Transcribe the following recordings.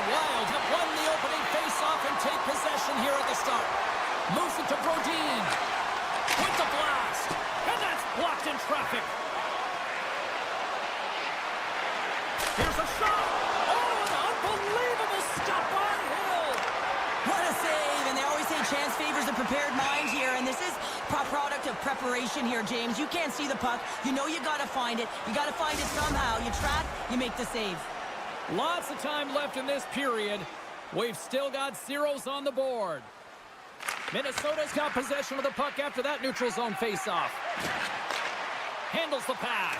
Wild have won the opening face-off and take possession here at the start. Moves it to Brodin. With the blast. And that's blocked in traffic. Here's a shot. Oh, an unbelievable stop by Hill. What a save. And they always say chance favors a prepared mind here. And this is a product of preparation here, James. You can't see the puck. You know you got to find it. You got to find it somehow. You track, you make the save. Lots of time left in this period. We've still got zeros on the board. Minnesota's got possession of the puck after that neutral zone faceoff. Handles the pass.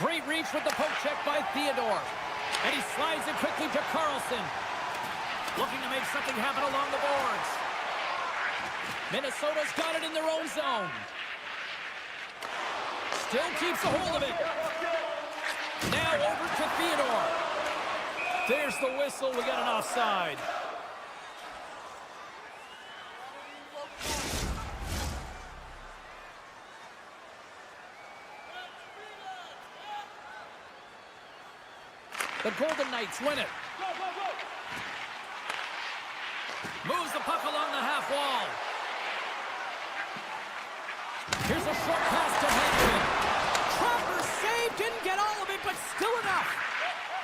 Great reach with the poke check by Theodore. And he slides it quickly to Carlson. Looking to make something happen along the boards. Minnesota's got it in their own zone. Still keeps a hold of it. Now over to Theodore. There's the whistle. We got an offside. The Golden Knights win it. Moves the puck along the half wall. Here's a short pass to Henry. Trapper saved, didn't get all of it, but still enough.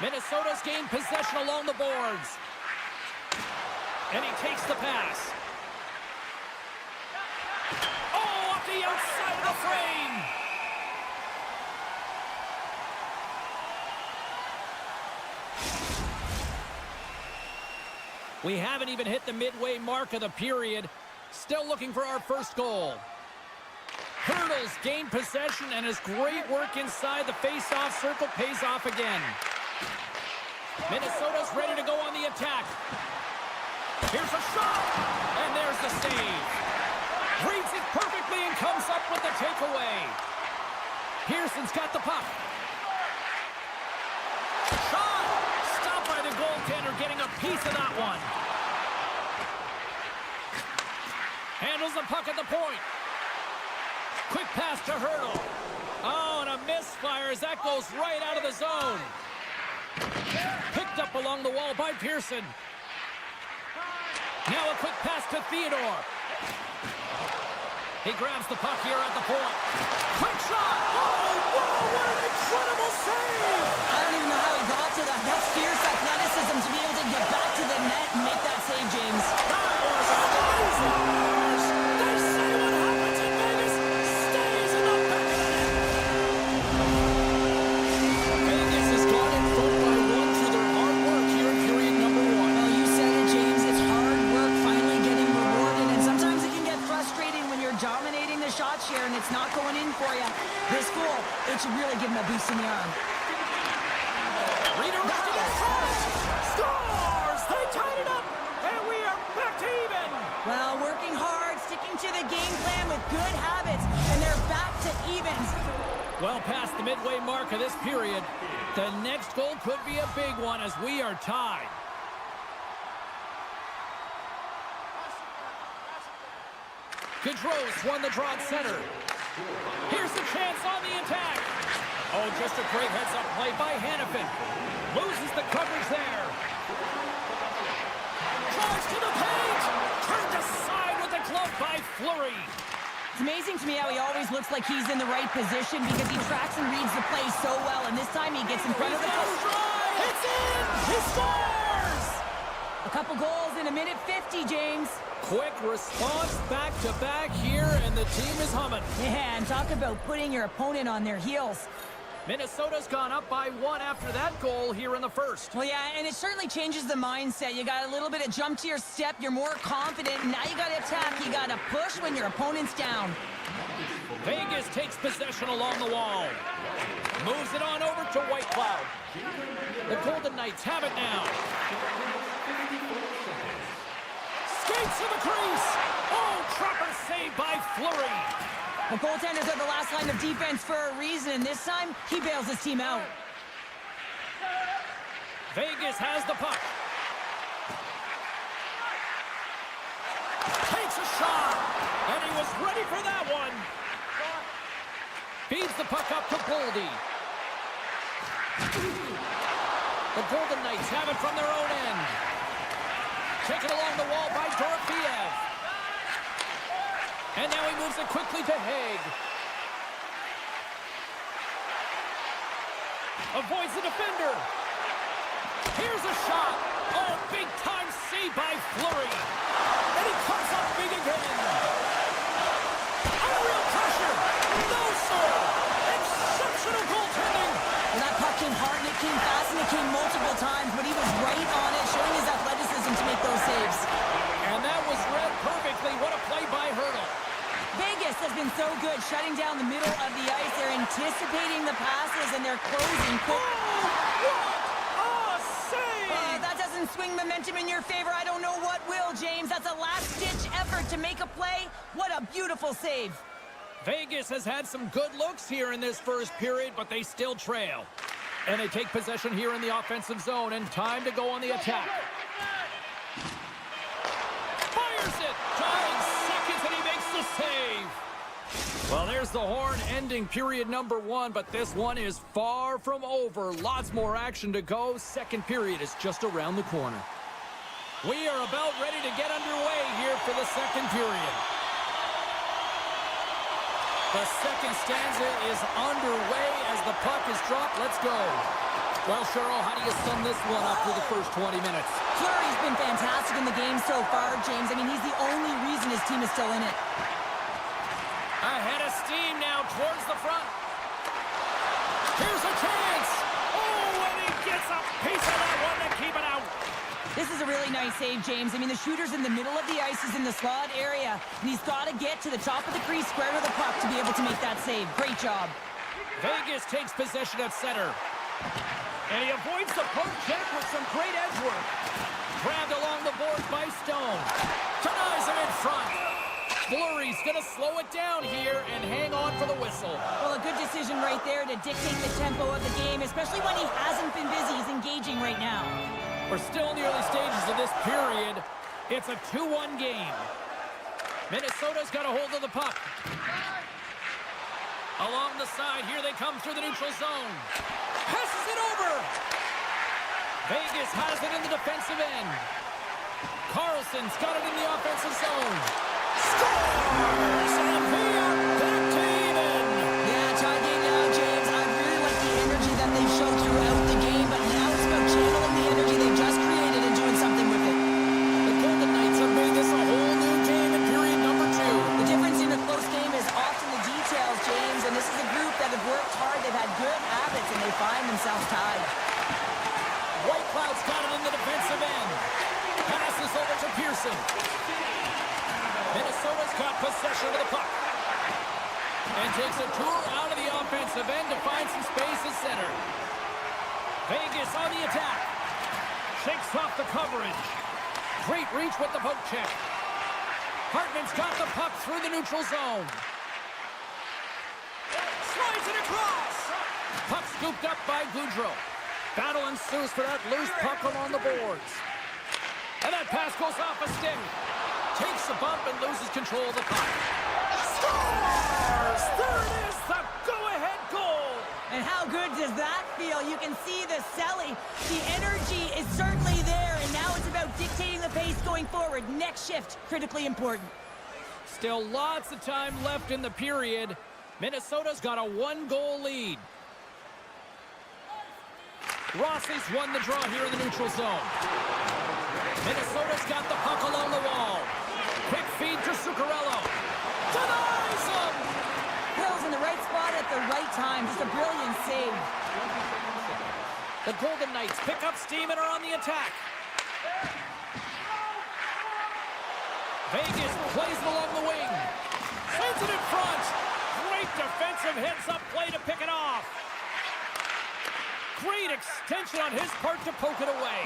Minnesota's gained possession along the boards. And he takes the pass. Oh, off the outside of the frame. We haven't even hit the midway mark of the period. Still looking for our first goal. Hurdles gain possession, and his great work inside the face-off circle pays off again. Minnesota's ready to go on the attack. Here's a shot, and there's the save. Reads it perfectly and comes up with the takeaway. Pearson's got the puck. Shot! Stopped by the goaltender, getting a piece of that one. Handles the puck at the point. Quick pass to Hurdle. Oh, and a misfire as that goes right out of the zone. Picked up along the wall by Pearson. Now a quick pass to Theodore. He grabs the puck here at the point. Quick shot! Oh, whoa, what an incredible save! I don't even know how he got to that. That's fierce athleticism to be able to get back to the net and make that save, James. That was amazing! They say what happens in Vegas stays in the back of the net. Vegas has gone in front by one through their hard work here in period number one. Well, you said it, James. It's hard work finally getting rewarded, and sometimes it can get frustrating when you're dominating the shot share and it's not going in for you. This goal, it should really give him a boost in the arm. Redirected in front. Scores! They tied it up, and we are back to even. Well, working hard, sticking to the game plan with good habits, and they're back to evens. Well past the midway mark of this period, the next goal could be a big one as we are tied. Gaudreau's won the draw at center. Here's the chance on the attack. Oh, just a great heads-up play by Hannafin. Loses the coverage there. Drives to the paint. Turned aside with the glove by Fleury. It's amazing to me how he always looks like he's in the right position because he tracks and reads the play so well, and this time he gets in front of the post. It's in! He scores! A couple goals in a minute 50, James. Quick response back-to-back here, and the team is humming. Yeah, and talk about putting your opponent on their heels. Minnesota's gone up by one after that goal here in the first. Well, yeah, and it certainly changes the mindset. You got a little bit of jump to your step. You're more confident. Now you got to attack. You got to push when your opponent's down. Vegas takes possession along the wall. Moves it on over to White Cloud. The Golden Knights have it now. Skates to the crease. Oh, Trapper saved by Fleury. The goaltenders are the last line of defense for a reason, and this time, he bails his team out. Vegas has the puck. Takes a shot, and he was ready for that one. Feeds the puck up to Boldy. The Golden Knights have it from their own end. Taken along the wall by Dorofeev. And now he moves it quickly to Haig. Avoids the defender. Here's a shot. Oh, big-time save by Fleury. And he comes up big again. Unreal pressure. No soul. Exceptional goaltending. Well, that puck came hard and it came fast and it came multiple times, but he was right on it, showing his athleticism to make those saves. And that was read perfectly. What a play by Hurdle. Vegas has been so good shutting down the middle of the ice. They're anticipating the passes and they're closing quick. Oh, save! That doesn't swing momentum in your favor. I don't know what will, James. That's a last-ditch effort to make a play. What a beautiful save. Vegas has had some good looks here in this first period, but they still trail. And they take possession here in the offensive zone, and time to go on the attack. Fires it! Tying seconds, and he makes the save. Well, there's the horn ending period number 1, but this one is far from over. Lots more action to go. Second period is just around the corner. We are about ready to get underway here for the second period. The second stanza is underway as the puck is dropped. Let's go. Well, Cheryl, how do you sum this one up through the first 20 minutes? Fleury's been fantastic in the game so far, James. I mean, he's the only reason his team is still in it. Ahead of steam now towards the front. Here's a chance. Oh, and he gets a piece of that one to keep it out. This is a really nice save, James. I mean, the shooter's in the middle of the ice. He's in the slot area, and he's got to get to the top of the crease, square to the puck to be able to make that save. Great job. Vegas takes possession at center. And he avoids the poke check with some great edge work. Grabbed along the boards by Stone. Denies him in front. Fleury's going to slow it down here and hang on for the whistle. Well, a good decision right there to dictate the tempo of the game, especially when he hasn't been busy. He's engaging right now. We're still in the early stages of this period. It's a 2-1 game. Minnesota's got a hold of the puck. Along the side, here they come through the neutral zone. Passes it over. Vegas has it in the defensive end. Carlson's got it in the offensive zone. Scores! And we are back to even. Yeah, tie game now, James. I really like the energy that they've shown throughout the game, but now it's about channeling the energy they've just created and doing something with it. The Golden Knights have made this a whole new game in period number 2. The difference in a close game is often the details, James, and this is a group that have worked hard. They've had good habits, and they find themselves tied. White Cloud's got it in the defensive end. Passes over to Pearson. Minnesota's got possession of the puck. And takes a tour out of the offensive end to find some space at center. Vegas on the attack. Shakes off the coverage. Great reach with the poke check. Hartman's got the puck through the neutral zone. Slides it across. Puck scooped up by Goudreau. Battle ensues for that loose puck along the boards. And that pass goes off a stick. Takes a bump and loses control of the puck. Scores! There it is, the go-ahead goal! And how good does that feel? You can see the selling. The energy is certainly there, and now it's about dictating the pace going forward. Next shift, critically important. Still lots of time left in the period. Minnesota's got a 1-goal lead. Rossi's won the draw here in the neutral zone. Minnesota's got the puck along the wall. Quick feed to Zuccarello. Denies him! Hill's in the right spot at the right time. Just a brilliant save. The Golden Knights pick up steam and are on the attack. Vegas plays it along the wing. Sends it in front. Great defensive heads-up play to pick it off. Great extension on his part to poke it away.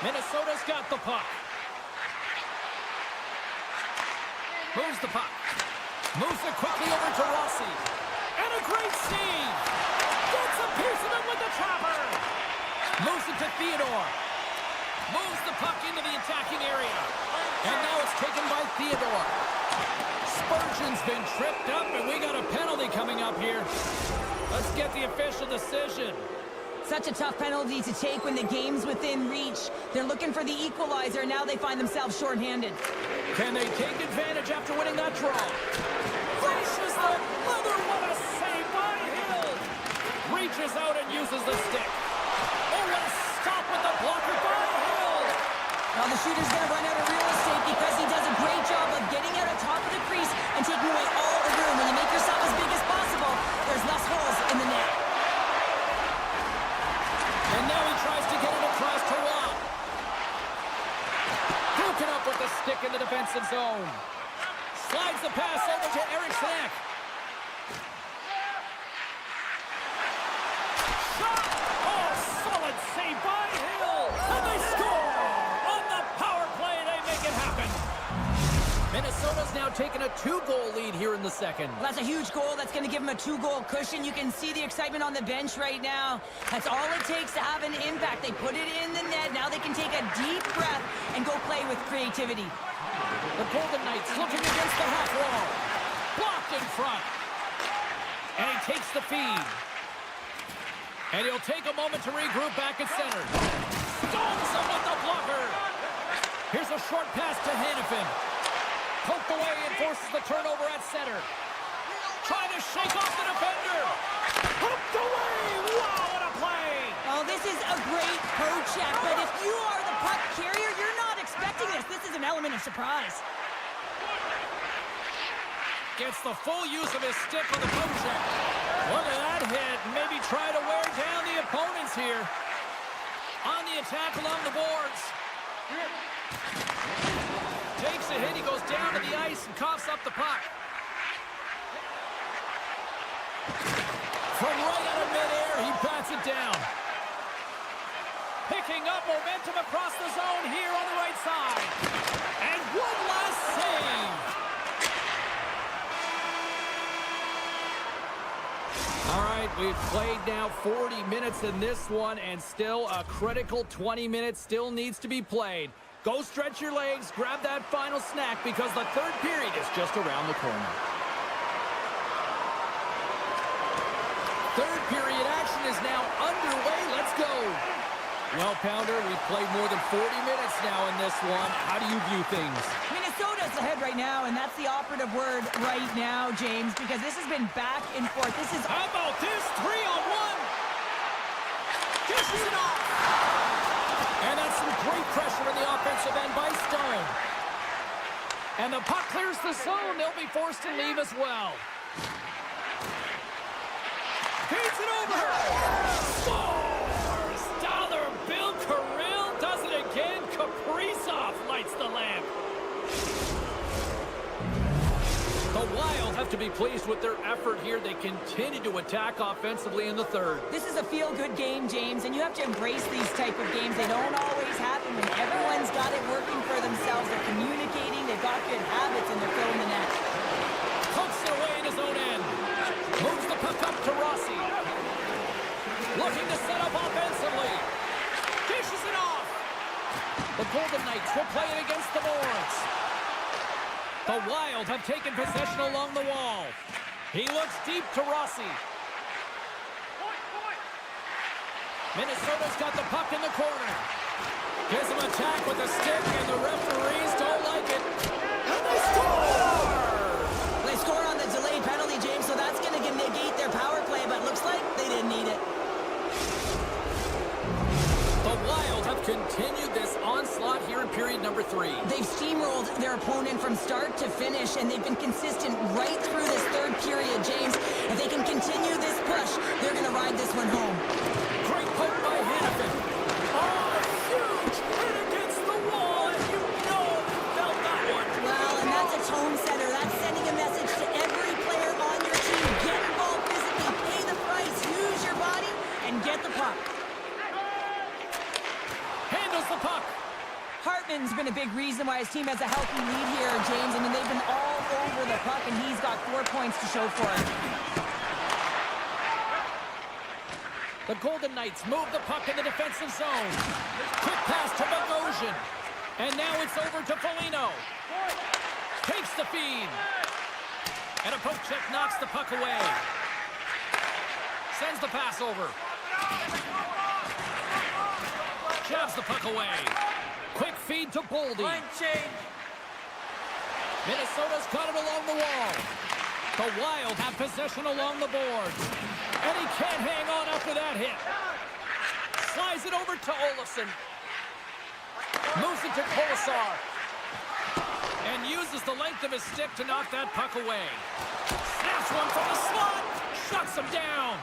Minnesota's got the puck. Moves the puck. Moves it quickly over to Rossi. And a great save. Gets a piece of it with the trapper. Moves it to Theodore. Moves the puck into the attacking area. And now it's taken by Theodore. Spurgeon's been tripped up, and we got a penalty coming up here. Let's get the official decision. Such a tough penalty to take when the game's within reach. They're looking for the equalizer, and now they find themselves shorthanded. Can they take advantage after winning that draw? Gracious the mother, what a save by Hill! Reaches out and uses the stick. Oh, what a stop with the blocker by Hill! Well, the shooter's going to run out of real estate because he does a great job of getting out on top of the crease and taking away all the room. When you make yourself as big as possible, there's less holes in the net. And now he tries to get it across to Rob. Broken up with the stick in the defensive zone. Slides the pass over to Eriksson. Shot! Oh, solid save by Hill! And they score! On the power play, they make it happen. Minnesota's now taken a 2-goal lead here in the second. Well, that's a huge goal. That's going to give them a 2-goal cushion. You can see the excitement on the bench right now. That's all it takes to have an impact. They put it in the net. Now they can take a deep breath and go play with creativity. The Golden Knights looking against the half wall. Blocked in front. And he takes the feed. And he'll take a moment to regroup back at center. Stones him with the blocker. Here's a short pass to Hannafin. Poked away and forces the turnover at center. Trying to shake off the defender. Hooked away. Wow, what a play. Oh, this is a great poke check, but if you are the puck carrier, you're not expecting this. This is an element of surprise. Gets the full use of his stick on the poke check. Look at that hit. Maybe try to wear down the opponents here. On the attack along the boards. Takes a hit. He goes down to the ice and coughs up the puck. From right out of midair, he bats it down. Picking up momentum across the zone here on the right side. And one last save. All right, we've played now 40 minutes in this one, and still a critical 20 minutes still needs to be played. Go stretch your legs, grab that final snack, because the third period is just around the corner. Third period action is now underway. Let's go. Well, Pounder, we've played more than 40 minutes now in this one. How do you view things? Minnesota's ahead right now, and that's the operative word right now, James, because this has been back and forth. This is... How about this? 3-on-1. Dishes it off. And that's some great pressure in the offensive end by Stone. And the puck clears the zone. They'll be forced to leave as well. Feeds it over. Scores! Dollar Bill Kirill does it again. Kaprizov lights the lamp. The Wild have to be pleased with their effort here. They continue to attack offensively in the third. This is a feel-good game, James, and you have to embrace these type of games. They don't always happen when everyone's got it working for themselves. They're communicating, they've got good habits, and they're filling the net. Pokes it away in his own end. Moves the puck up to Rossi. Looking to set up offensively. Dishes it off. The Golden Knights will play it against the boards. The Wild have taken possession along the wall. He looks deep to Rossi. Minnesota's got the puck in the corner. Gives him attack with a stick, and the referees don't like it. And they score! They score on the delayed penalty, James, so that's going to negate their power play, but looks like they didn't need it. The Wild have continued this onslaught here in period number 3. They've steamrolled their opponent from start to finish, and they've been consistent right through this third period, James. If they can continue this push, they're going to ride this one home. Great poke by Hannafin. Oh, huge hit against the wall, and you know he felt that one. Well, and that's a tone setter. That's sending a message to every player on your team. Get involved physically, pay the price, use your body, and get the puck. Handles the puck. Hartman's been a big reason why his team has a healthy lead here, James. I mean, they've been all over the puck, and he's got 4 points to show for it. The Golden Knights move the puck in the defensive zone. Quick pass to Bogosian. And now it's over to Foligno. Takes the feed. And a poke check knocks the puck away. Sends the pass over. Jabs the puck away. Quick feed to Boldy. Minnesota's got it along the wall. The Wild have possession along the boards. And he can't hang on after that hit. Slides it over to Olofsson. Moves it to Kolesar. And uses the length of his stick to knock that puck away. Snaps one from the slot. Shuts him down.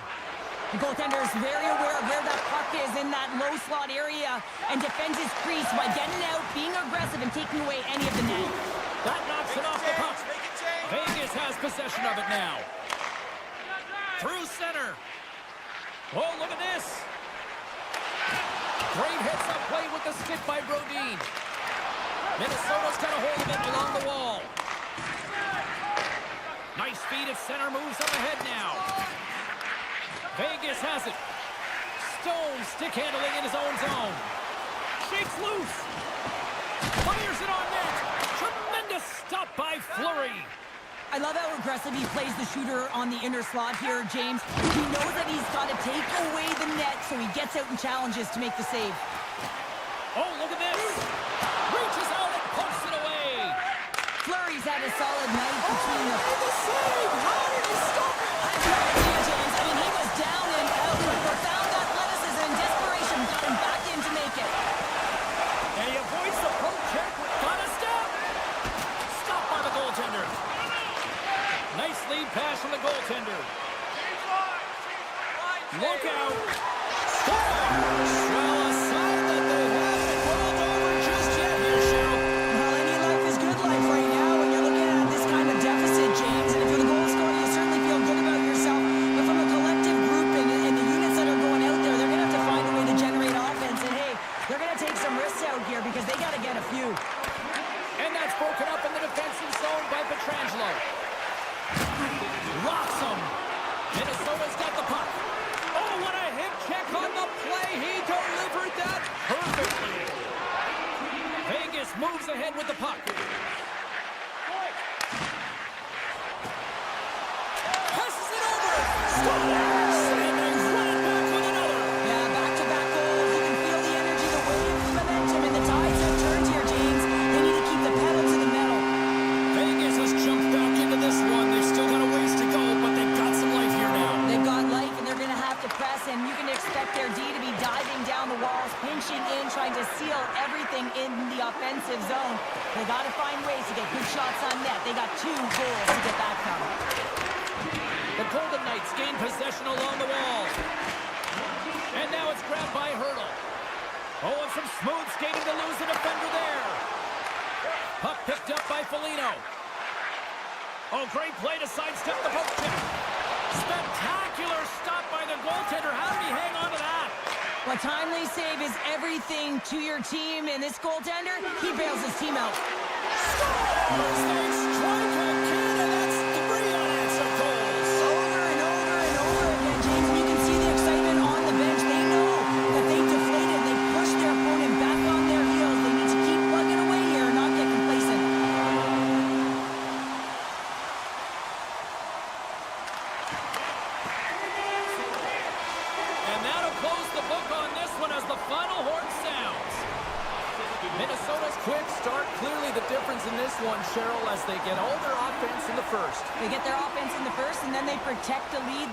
The goaltender is very aware of where that puck is in that low slot area and defends his crease by getting out, being aggressive, and taking away any of the net. That knocks it off the puck. Vegas has possession of it now. Through center. Oh, look at this. Great hits up play with the stick by Brodin. Minnesota's got a hold of it along the wall. Nice feed at center, moves up ahead now. Vegas has it. Stone stick handling in his own zone. Shakes loose. Fires it on net. Tremendous stop by Fleury. I love how aggressive he plays the shooter on the inner slot here, James. He knows that he's got to take away the net, so he gets out and challenges to make the save. Oh, look at this. Reaches out and pokes it away. Fleury's had a solid night between the... The save. How did he stop it? I have no idea, James. I mean, he was down and out, but profound athleticism and desperation got him back in to make it. And he avoids the poke check. Got a step. Stopped by the goaltender. Nice lead pass from the goaltender. Look out. Score! Well, a sign that they haven't rolled over just yet here, Cheryl. Well, any life is good life right now when you're looking at this kind of deficit, James. And if you're the goal scorer, you certainly feel good about yourself. But from a collective group and the units that are going out there, they're going to have to find a way to generate offense. And, hey, they're going to take some risks out here because they got to get a few. And that's broken up in the defensive zone by Pietrangelo. Rocks him. Minnesota's got the puck. Oh, what a hip check on the play. He delivered that perfectly. Vegas moves ahead with the puck. Passes it over. Scores! And they run it back with another. Yeah, back-to-back goals. You can feel the energy, the wave, the momentum, and the tides have turned here, James. They need to keep the pedal to the metal. Vegas has jumped back into this one. They've still got a ways to go, but they've got some life here now. They've got life, and they're going to have to press, and you can expect their D to be diving down the walls, pinching in, trying to seal everything in the offensive zone. They got to find ways to get good shots on net. They got 2 goals to get back from. The Golden Knights gain possession along the wall. And now it's grabbed by Hurdle. Oh, and some smooth skating to lose the defender there. Puck picked up by Foligno. Oh, great play to sidestep the poke check. Spectacular stop by the goaltender. How did he hang on to that? Well, timely save is everything to your team, and this goaltender, he bails his team out. Scores! They strike again, and that's 3 unanswered goals. Over and over and over again, James. And you can see the excitement on the bench. They know that they deflated. They pushed their opponent back on their heels. They need to keep plugging away here and not get complacent. And that'll close the book on this one as the final horn sounds. Minnesota's quick start, clearly the difference in this one, Cheryl, as they get all their offense in the first. They get their offense in the first, and then they protect the lead.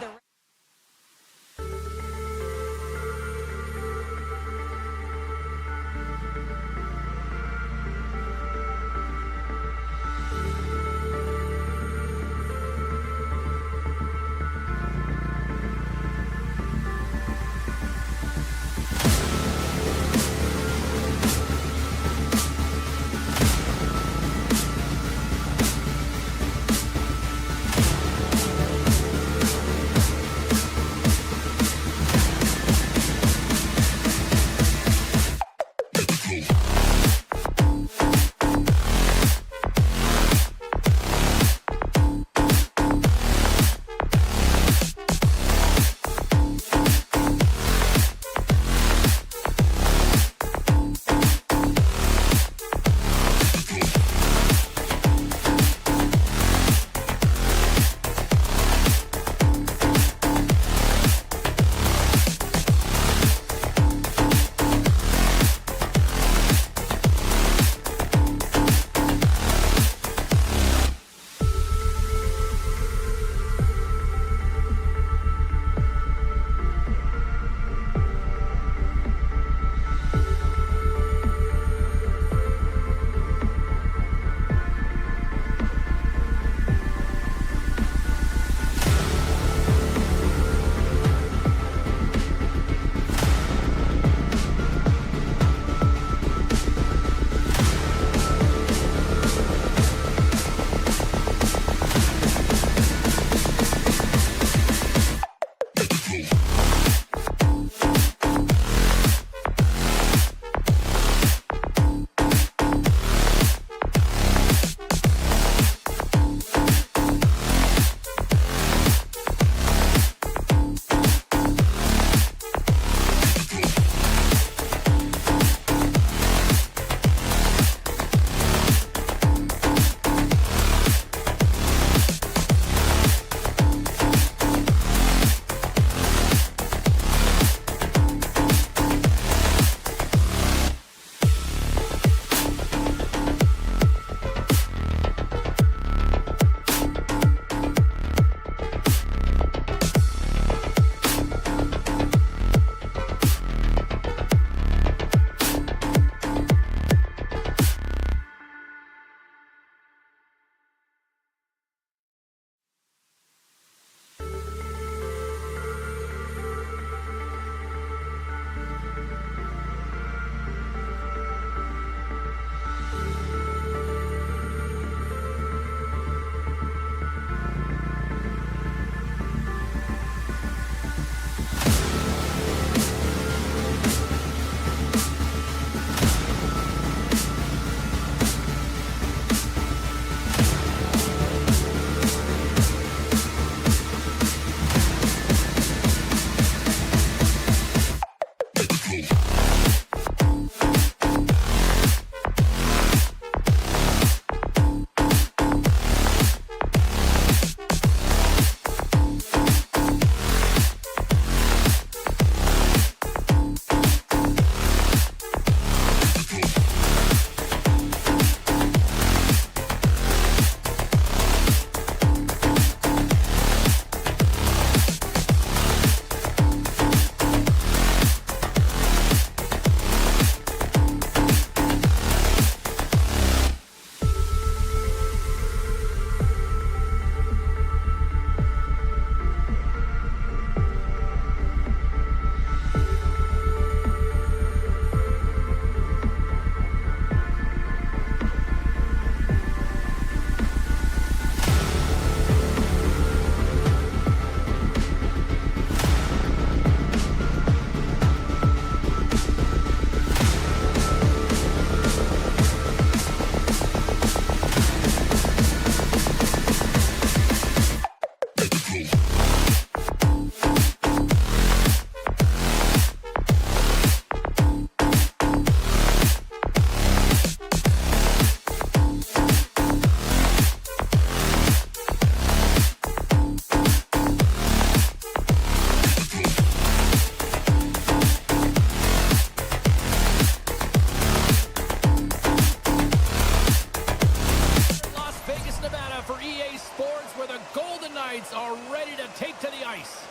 where the Golden Knights are ready to take to the ice.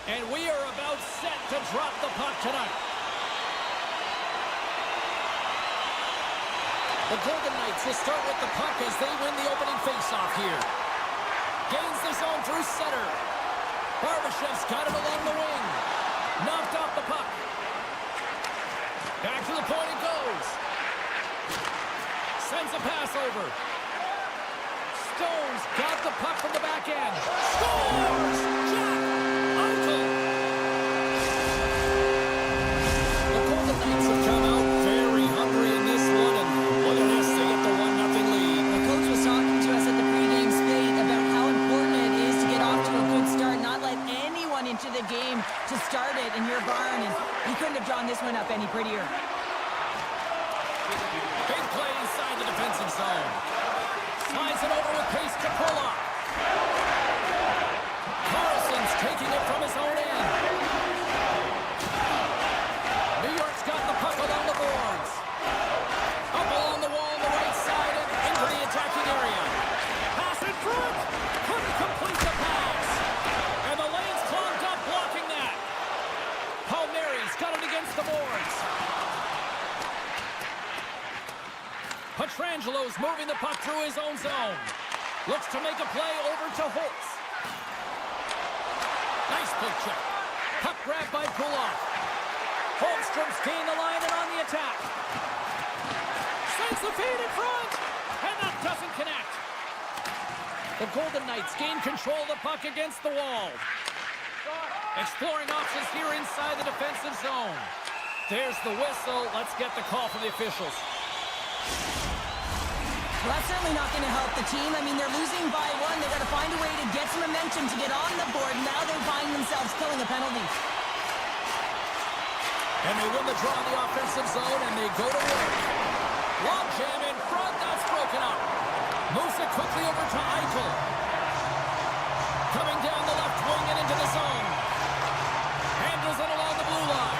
And we are about set to drop the puck tonight. The Golden Knights will start with the puck as they win the opening faceoff here. Gains the zone through center. Barbashev's got it along the wing. Knocked off the puck. Back to the point it goes. Sends a pass over. Stone's got the puck from the back end. Scores! Jack Eichel. The Golden Knights have come out very hungry in this one, and look at this, they get the 1-0 lead. The coach was talking to us at the pregame skate about how important it is to get off to a good start, not let anyone into the game to start it in your barn, and he couldn't have drawn this one up any prettier. Big play inside the defensive zone. Slides it over with pace to Pulock. Carlson's taking it from his own end. New York's got the puck along the boards. Up along the wall on the right side and into the attacking area. Pass in front. Couldn't complete the pass. And the lane's clogged up blocking that. Palmieri's got it against the boards. Petrangelo's moving the puck through his own zone. Looks to make a play over to Holtz. Nice poke check. Puck grabbed by Pulock. Holmstrom's gained the line and on the attack. Sends the feed in front. And that doesn't connect. The Golden Knights gain control of the puck against the wall. Exploring options here inside the defensive zone. There's the whistle. Let's get the call from the officials. Well, that's certainly not going to help the team. I mean, they're losing by one. They've got to find a way to get some momentum to get on the board. Now they find themselves killing a penalty. And they win the draw in the offensive zone, and they go to work. Long jam in front. That's broken up. Moves it quickly over to Eichel. Coming down the left wing and into the zone. Handles it along the blue line.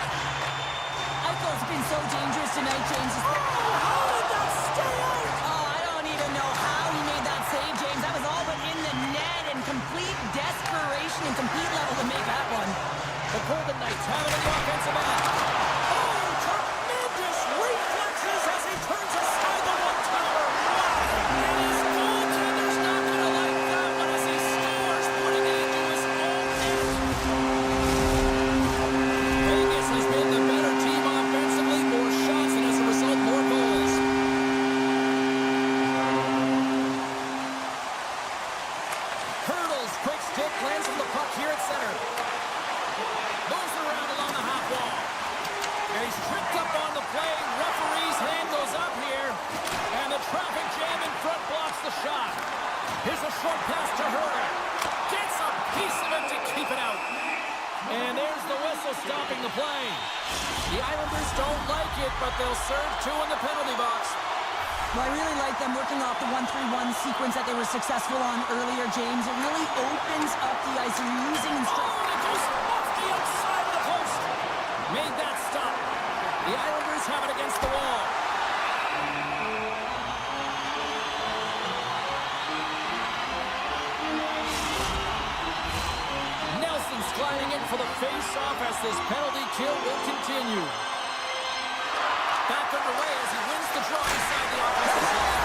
Eichel's been so dangerous tonight, James. How did that stay out? James, that was all but in the net, and complete desperation and complete level to make that one. The Golden Knights have it in the offensive end. Oh, tremendous reflexes as he turns aside the one-timer. And his goaltender's not going to like that one as he scores, putting it into his own net. Vegas has been the better team offensively, more shots, and as a result, more goals. Lands on the puck here at center. Moves around along the half wall. And he's tripped up on the play. Referee's hand goes up here. And the traffic jam in front blocks the shot. Here's a short pass to Herter. Gets a piece of it to keep it out. And there's the whistle stopping the play. The Islanders don't like it, but they'll serve two in the penalty box. Well, I really like them working off the 1-3-1 sequence that they were successful on earlier, James. It really opens up the ice. They're using and and it goes off the outside of the post. Made that stop. The Islanders have it against the wall. Nelson's sliding in for the face-off as this penalty kill will continue. Back underway as he wins the draw inside the offensive zone.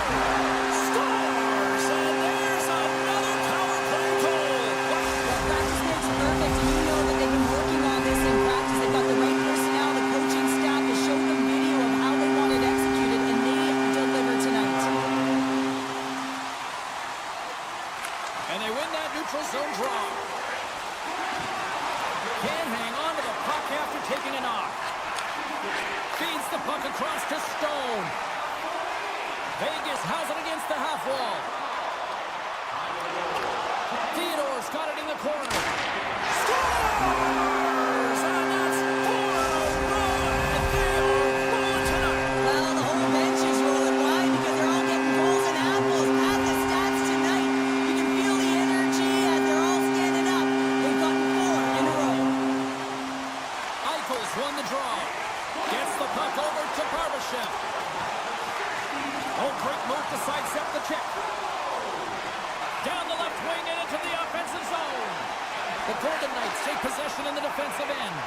Scores! And there's another power play goal. Well, practice makes perfect, and you know that they've been working on this in practice. They've got the right personnel, the coaching staff has showed them video of how they want it executed, and they deliver tonight. And they win that neutral zone draw. Can't hang on to the puck after taking a knock. Feeds the puck across to Stone. Vegas has it against the half wall. Theodore's got it in the corner. Scores! And that's 4-0. They are rolling tonight. Well, the whole bench is rolling wide because they're all getting goals and apples. At the stats tonight, you can feel the energy as they're all standing up. They've gotten 4 in a row. Eichel's won the draw. Gets the puck over to Barbashev. Oh, great move to sidestep the check. Golden Knights take possession in the defensive end.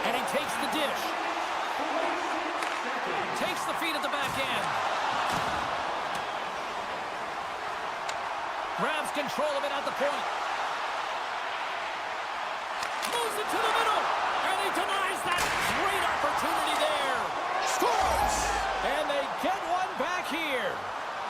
And he takes the dish. Takes the feed at the back end. Grabs control of it at the point. Moves it to the middle. And he denies that. Great opportunity there. Scores! And they get one back here.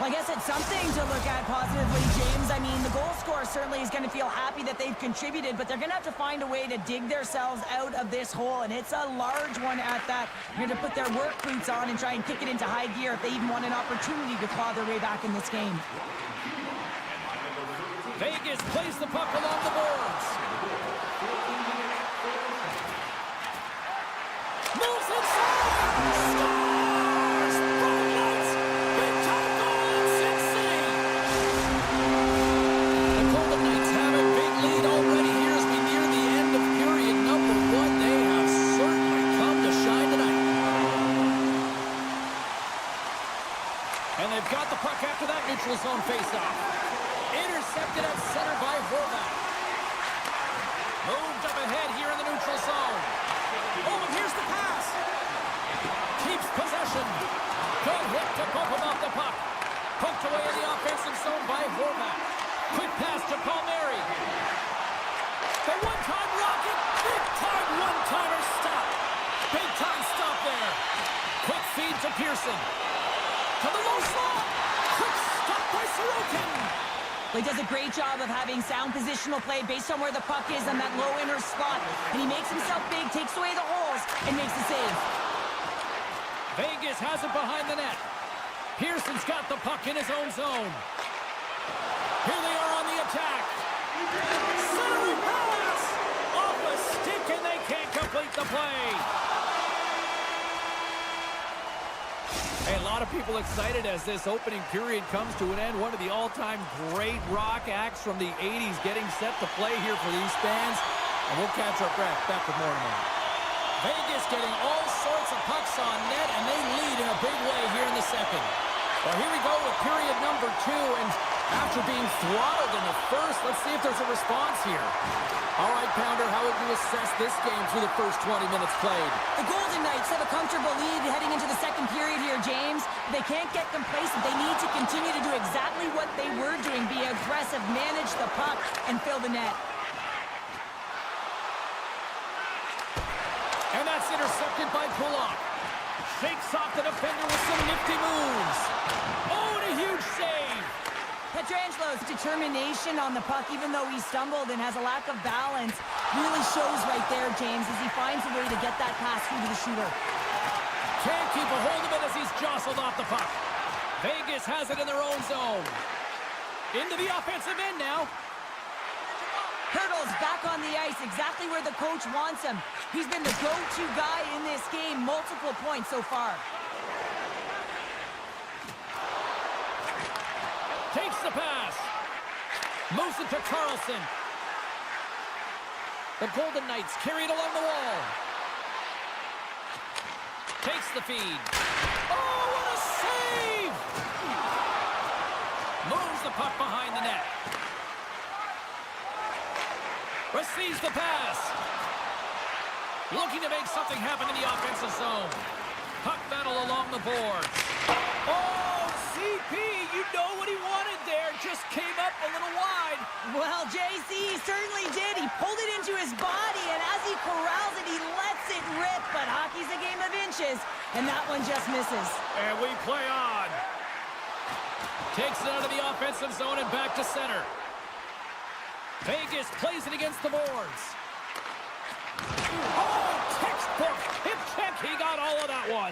Well, I guess it's something to look at positively, James. I mean, the goal scorer certainly is going to feel happy that they've contributed, but they're going to have to find a way to dig themselves out of this hole, and it's a large one at that. They're going to put their work boots on and try and kick it into high gear if they even want an opportunity to claw their way back in this game. Vegas plays the puck along the boards. Moves inside! Scores! Golden Knights! Big time goal in Sin City! The Golden Knights have a big lead already here as we near the end of period number 1. They have certainly come to shine tonight. And they've got the puck after that neutral zone faceoff. Intercepted at center by Horvath. Moved up ahead here in the neutral zone. Oh, and here's the pass. Keeps possession. Good hit to bump him off the puck. Poked away in the offensive zone by Horvath. Quick pass to Palmieri. The one-time rocket. Big-time one-timer stop. Big-time stop there. Quick feed to Pearson. To the low slot. Quick stop by Sorokin. He does a great job of having sound positional play based on where the puck is on that low inner slot. And he makes himself big, takes away the holes, and makes the save. Vegas has it behind the net. Pearson's got the puck in his own zone. Here they are on the attack. Centering pass! Off a stick, and they can't complete the play. Hey, a lot of people excited as this opening period comes to an end. One of the all-time great rock acts from the 80s getting set to play here for these fans. And we'll catch our breath. Back with more in a moment. Vegas getting all sorts of pucks on net, and they lead in a big way here in the second. Well, here we go with period number 2, and after being throttled in the first, let's see if there's a response here. All right, Pounder, how would you assess this game through the first 20 minutes played? The Golden Knights have a comfortable lead heading into the second period here, James. They can't get complacent. They need to continue to do exactly what they were doing, be aggressive, manage the puck, and fill the net. And that's intercepted by Pullock. Shakes off the defender with some nifty moves. Oh, and a huge save. Petrangelo's determination on the puck, even though he stumbled and has a lack of balance, really shows right there, James, as he finds a way to get that pass through to the shooter. Can't keep a hold of it as he's jostled off the puck. Vegas has it in their own zone. Into the offensive end now. Hurdle's back on the ice, exactly where the coach wants him. He's been the go-to guy in this game, multiple points so far. Takes the pass. Moves it to Carlson. The Golden Knights carry it along the wall. Takes the feed. Oh, what a save! Moves the puck behind the net. Receives the pass. Looking to make something happen in the offensive zone. Puck battle along the boards. Oh, CP, you know what he wanted there. Just came up a little wide. Well, JC certainly did. He pulled it into his body, and as he corrals it, he lets it rip. But hockey's a game of inches, and that one just misses. And we play on. Takes it out of the offensive zone and back to center. Vegas plays it against the boards. Oh, textbook hip check. He got all of that one.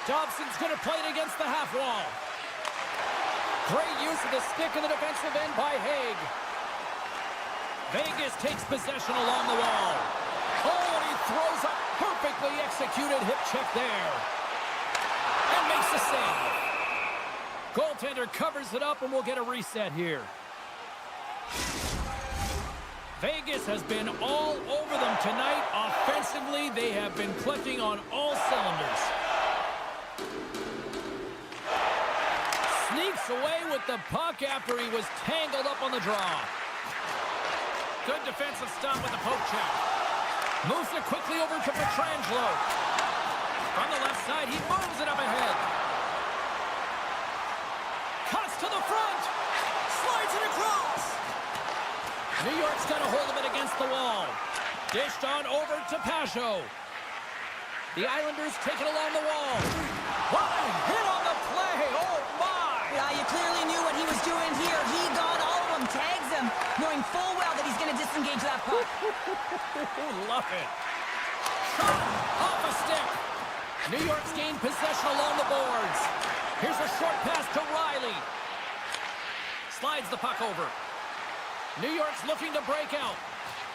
Dobson's going to play it against the half wall. Great use of the stick in the defensive end by Haig. Vegas takes possession along the wall. Oh, and he throws a perfectly executed hip check there. And makes the save. Goaltender covers it up, and we'll get a reset here. Vegas has been all over them tonight. Offensively, they have been clicking on all cylinders. Sneaks away the puck after he was tangled up on the draw. Good defensive stop with the poke check. Moves it quickly over to Pietrangelo. From the left side, he moves it up ahead. Cuts to the front. Slides it across. New York's got a hold of it against the wall. Dished on over to Pasho. The Islanders take it along the wall. What a hit on the play. Oh, my. Yeah, you clearly knew what he was doing here. He got all of them, tags them, knowing full well that he's going to disengage that puck. Love it. Shot off a stick. New York's gained possession along the boards. Here's a short pass to Riley. Slides the puck over. New York's looking to break out.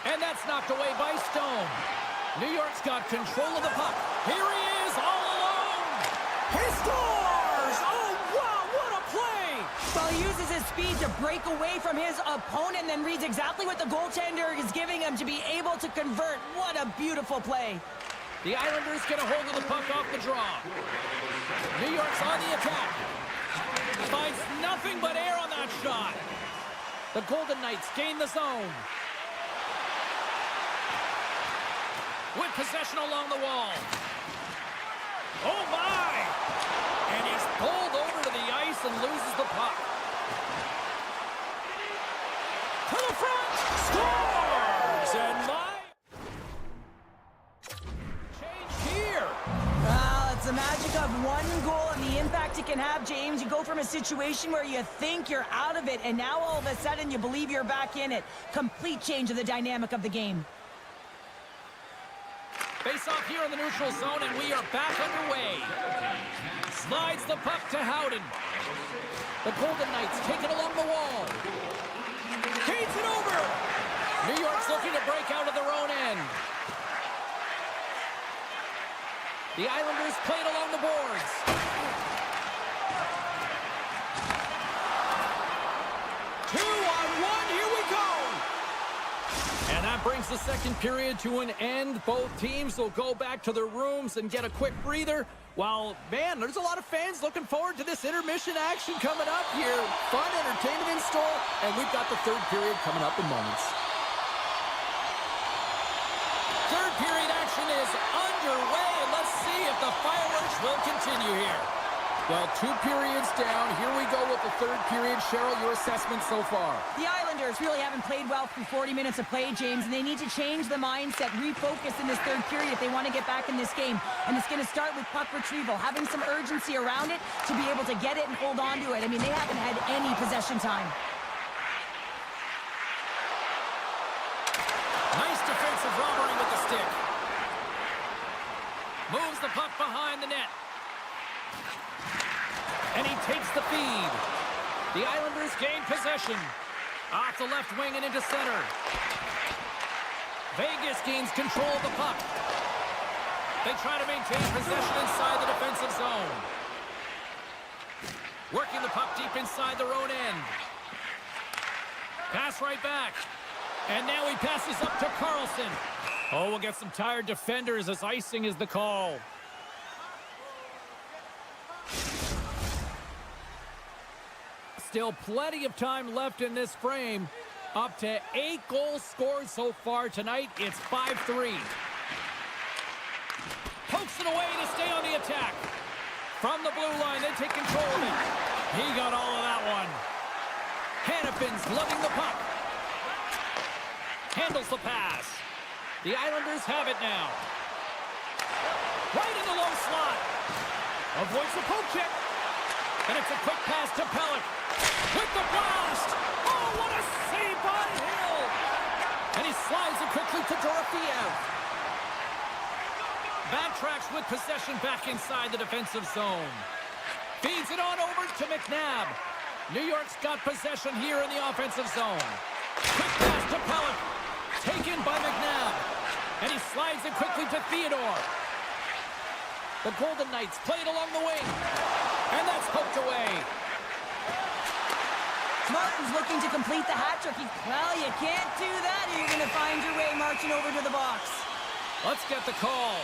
And that's knocked away by Stone. New York's got control of the puck. Here he is, all alone. He scores! Oh, wow, what a play! Well, he uses his speed to break away from his opponent and then reads exactly what the goaltender is giving him to be able to convert. What a beautiful play. The Islanders get a hold of the puck off the draw. New York's on the attack. Finds nothing but air on that shot. The Golden Knights gain the zone. With possession along the wall. Oh, my! And he's pulled over to the ice and loses the puck. To the front! Scores! And my... change here. Well, it's the magic of one goal and the impact it can have, James. You go from a situation where you think you're out of it, and now all of a sudden you believe you're back in it. Complete change of the dynamic of the game. Face off here in the neutral zone, and we are back underway. Slides the puck to Howden. The Golden Knights take it along the wall. Feeds it over. New York's looking to break out of their own end. The Islanders play it along the boards. Two-on-one, here we go. And that brings the second period to an end. Both teams will go back to their rooms and get a quick breather. While, man, there's a lot of fans looking forward to this intermission action coming up here. Fun entertainment in store, and we've got the third period coming up in moments. Third period action is underway, and let's see if the fireworks will continue here. Well, 2 periods down. Here we go with the third period. Cheryl, your assessment so far? The Islanders really haven't played well through 40 minutes of play, James, and they need to change the mindset, refocus in this third period if they want to get back in this game. And it's going to start with puck retrieval, having some urgency around it to be able to get it and hold on to it. I mean, they haven't had any possession time. Nice defensive robbery with the stick. Moves the puck behind the net. And he takes the feed. The Islanders gain possession. Off the left wing and into center. Vegas gains control of the puck. They try to maintain possession inside the defensive zone. Working the puck deep inside their own end. Pass right back. And now he passes up to Carlson. Oh, we'll get some tired defenders as icing is the call. Still plenty of time left in this frame. Up to 8 goals scored so far tonight. It's 5-3. Pokes it away to stay on the attack. From the blue line, they take control of it. He got all of that one. Hannafin's lugging the puck. Handles the pass. The Islanders have it now. Right in the low slot. Avoids the poke check. And it's a quick pass to Pellick. With the blast! Oh, what a save by Hill! And he slides it quickly to Dorofeev. Backtracks with possession back inside the defensive zone. Feeds it on over to McNabb. New York's got possession here in the offensive zone. Quick pass to Pellick. Taken by McNabb. And he slides it quickly to Theodore. The Golden Knights play it along the wing. And that's poked away. Martin's looking to complete the hat trick. Well, you can't do that or you're going to find your way marching over to the box. Let's get the call.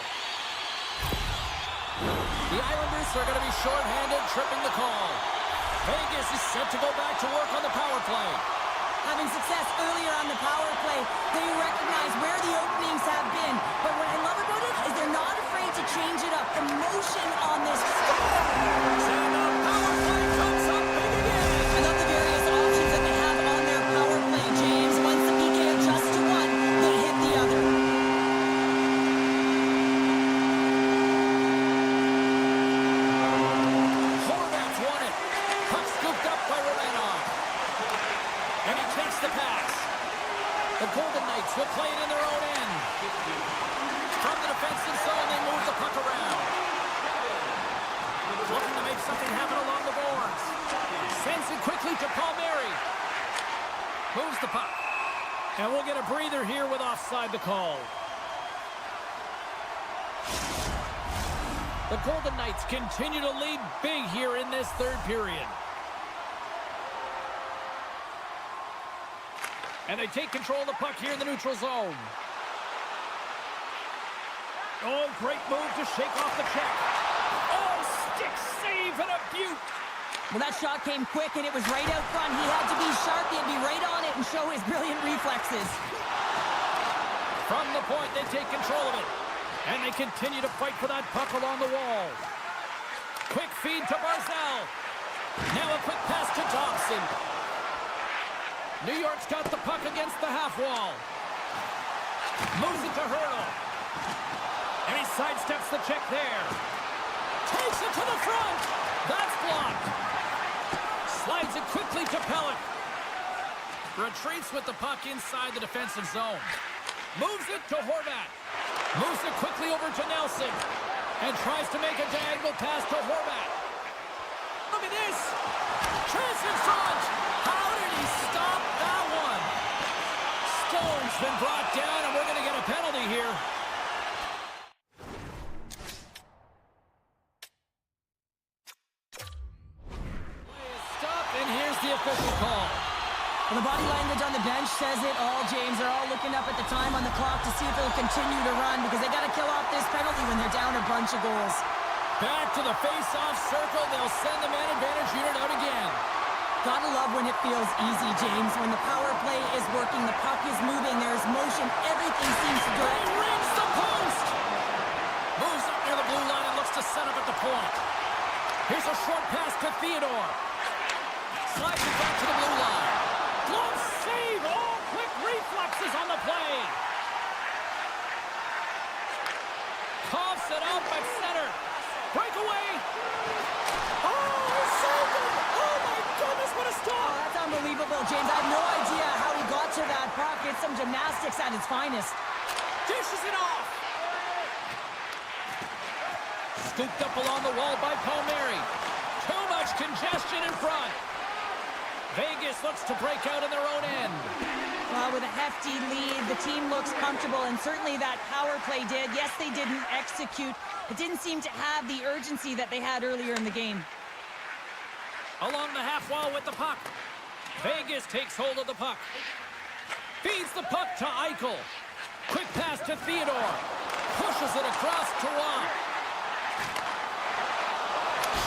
The Islanders are going to be shorthanded, tripping the call. Vegas is set to go back to work on the power play. Having success earlier on the power play, they recognize where the openings have been. But what I love about it is they're not afraid to change it up. The motion on this. And the power play comes up big again. I love the various options that they have on their power play, James. Once the PK adjusts to one, they hit the other. Horvat's won it. Puck scooped up by Romanov. And he takes the pass. The Golden Knights will play it in their own end. From the defensive zone, they move the puck around. Looking to make something happen along the boards. Sends it quickly to Palmieri. Moves the puck. And we'll get a breather here with offside the call. The Golden Knights continue to lead big here in this third period. And they take control of the puck here in the neutral zone. Oh, great move to shake off the check. Oh, stick save and a beaut. Well, that shot came quick, and it was right out front. He had to be sharp. He had to be right on it and show his brilliant reflexes. From the point, they take control of it. And they continue to fight for that puck along the wall. Quick feed to Barzal. Now a quick pass to Thompson. New York's got the puck against the half wall. Moves it to Hurdle. And he sidesteps the check there. Takes it to the front. That's blocked. Slides it quickly to Pellick. Retreats with the puck inside the defensive zone. Moves it to Horvat. Moves it quickly over to Nelson. And tries to make a diagonal pass to Horvat. Look at this. Chance in front. How did he stop that one? Stone's been brought down, and we're going to get a penalty here. Play is stopped, and here's the official call. Well, the body language on the bench says it all, James. They're all looking up at the time on the clock to see if they'll continue to run because they got to kill off this penalty when they're down a bunch of goals. Back to the face-off circle. They'll send the man advantage unit out again. Gotta love when it feels easy, James. When the power play is working, the puck is moving, there's motion, everything seems to go. He rings the post. Moves up near the blue line and looks to set up at the point. Here's a short pass to Theodore. Slides it back to the blue line. Glove save. Oh, quick reflexes on the play. Coughs it up at center. Breakaway. Oh, he saved it. Oh, my goodness, what a stop. Oh, that's unbelievable, James. I have no idea how he got to that puck. It's some gymnastics at its finest. Dishes it off. Scooped up along the wall by Palmieri. Too much congestion in front. Vegas looks to break out in their own end. Well, with a hefty lead, the team looks comfortable, and certainly that power play did. Yes, they didn't execute. It didn't seem to have the urgency that they had earlier in the game. Along the half wall with the puck. Vegas takes hold of the puck. Feeds the puck to Eichel. Quick pass to Theodore. Pushes it across to Roy.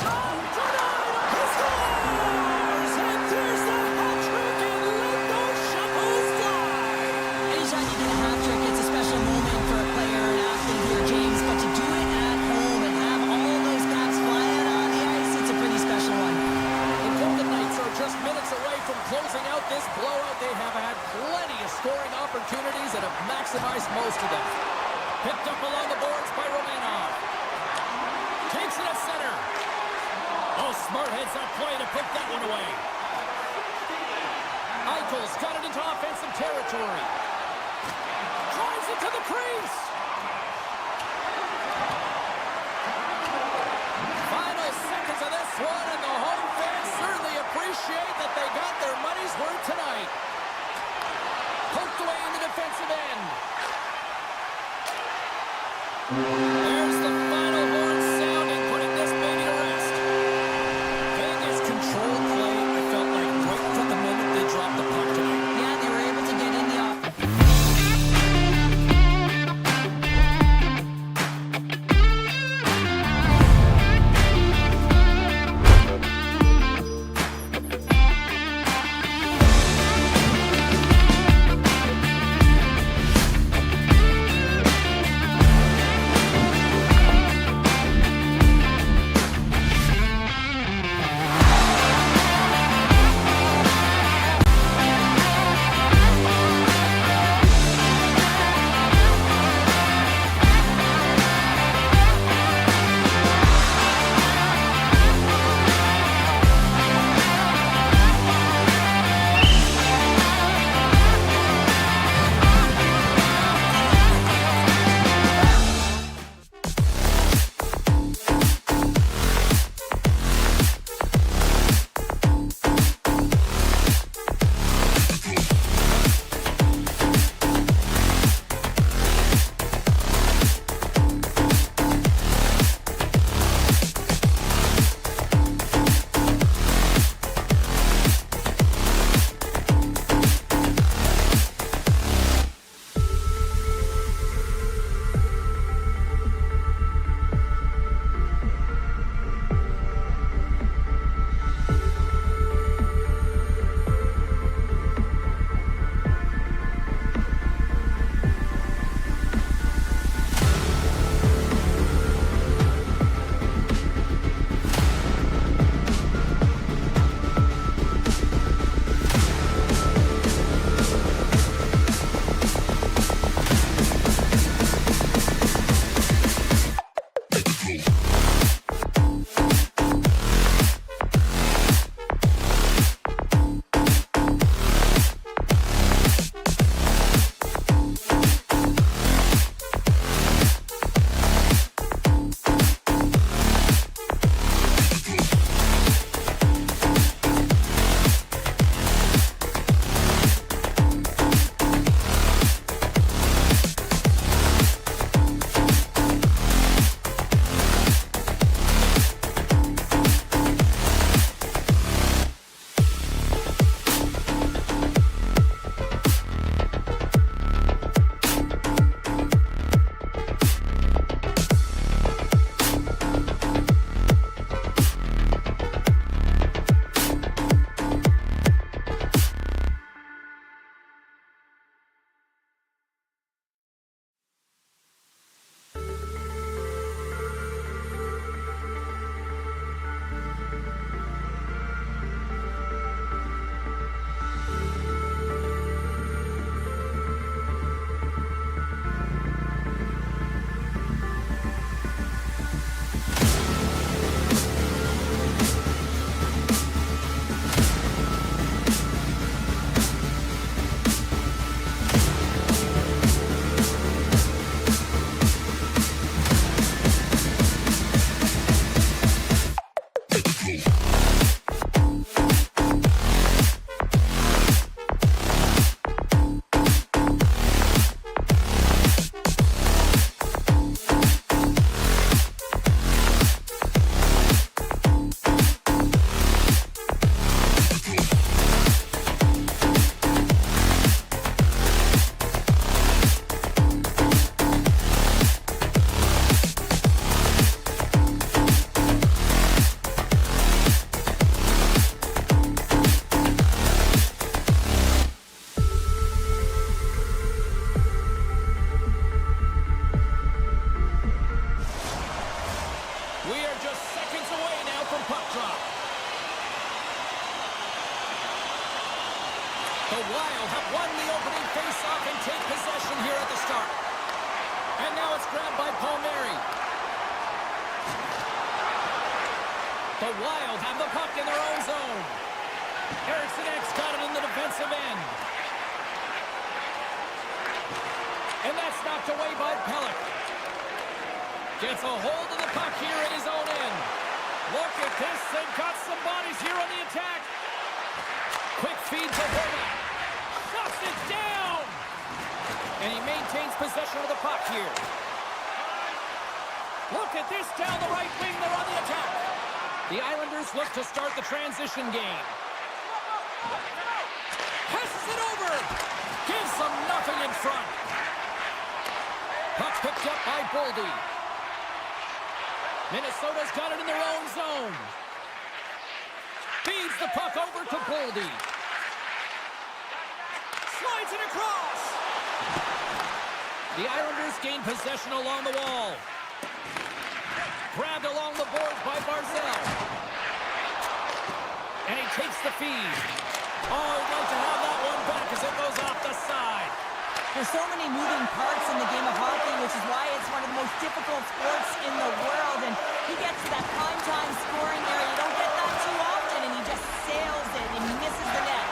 Shot denied. He scores! And there's the hat trick and let those shovels fly. Anytime you get a hat trick, it's a special moment for a player or an athlete here, James. But to do it at home and have all those caps flying on the ice, it's a pretty special one. The Golden Knights are just minutes away from closing out this blowout. They have had plenty of scoring opportunities and have maximized most of them. Picked up along the boards by Romanov. Takes it at center. Oh, smart heads that play to put that one away. Eichel's got it into offensive territory. Drives it to the crease. Final seconds of this one, and the home fans certainly appreciate that they got their money's worth tonight. Poked away in the defensive end. There's the final horn sounding, putting this baby to rest. Vegas controlled play, I felt like, right from the moment they dropped the puck tonight. Yeah, they were able to get in the offense. They're just seconds away now from puck drop. The Wild have won the opening face-off and take possession here at the start. And now it's grabbed by Palmieri. The Wild have the puck in their own zone. Eriksson's got it in the defensive end. And that's knocked away by Pelech. Gets a hold of the puck here in his own end. Look at this. They've got some bodies here on the attack. Quick feed to Horvat. Shuts it down. And he maintains possession of the puck here. Look at this down the right wing. They're on the attack. The Islanders look to start the transition game. Passes it over. Gives them nothing in front. Puck picked up by Boldy. Minnesota's got it in their own zone. Feeds the puck over to Boldy. Slides it across. The Islanders gain possession along the wall. Grabbed along the boards by Barzal. And he takes the feed. Oh, he'd like to have that one back as it goes off the side. There's so many moving parts in the game of hockey, which is why it's one of the most difficult sports in the world. And he gets to that prime-time scoring area. You don't get that too often, and he just sails it and misses the net.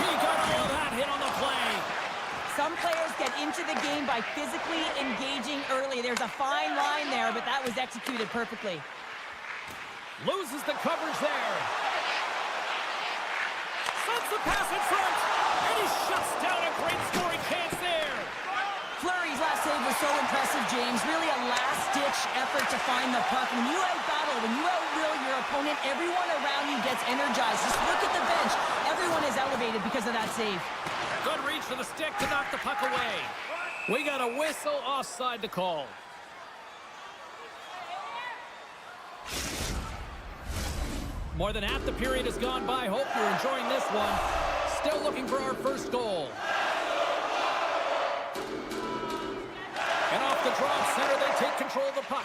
He got all of that hit on the play. Some players get into the game by physically engaging early. There's a fine line there, but that was executed perfectly. Loses the coverage there. Sends the pass in front. And he shuts down a great scoring chance there. Fleury's last save was so impressive, James. Really a last-ditch effort to find the puck. When you out-battle, when you out-will your opponent, everyone around you gets energized. Just look at the bench. Everyone is elevated because of that save. Good reach for the stick to knock the puck away. We got a whistle offside to call. More than half the period has gone by. Hope you're enjoying this one. Still looking for our first goal. And off the draw center, they take control of the puck.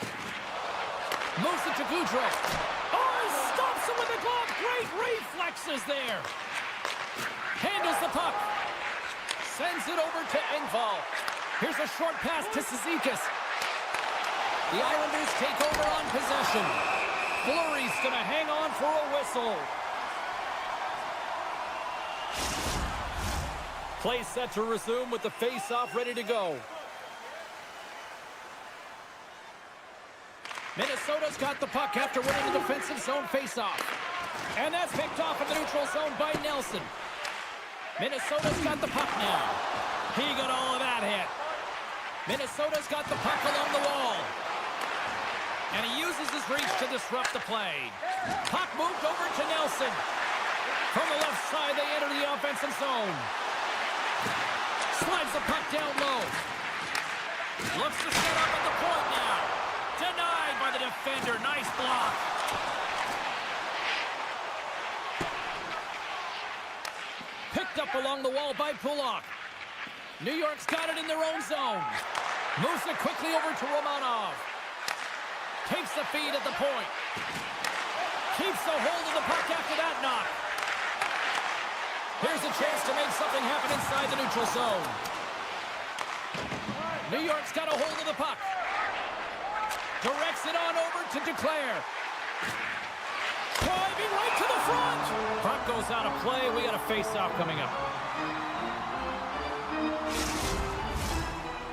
Moves it to Gaudreau. Oh, he stops him with the glove. Great reflexes there. Handles the puck. Sends it over to Engvall. Here's a short pass to Cizikas. The Islanders take over on possession. Fleury's going to hang on for a whistle. Play set to resume with the face-off ready to go. Minnesota's got the puck after winning the defensive zone face-off. And that's picked off in the neutral zone by Nelson. Minnesota's got the puck now. He got all of that hit. Minnesota's got the puck along the wall. And he uses his reach to disrupt the play. Puck moved over to Nelson. From the left side, they enter the offensive zone. Slides the puck down low. Looks to set up at the point now. Denied by the defender. Nice block. Picked up along the wall by Pulock. New York's got it in their own zone. Moves it quickly over to Romanov. Takes the feed at the point. Keeps the hold of the puck after that knock. Here's a chance to make something happen inside the neutral zone. New York's got a hold of the puck. Directs it on over to Duclair. Driving right to the front. Puck goes out of play. We got a face-off coming up.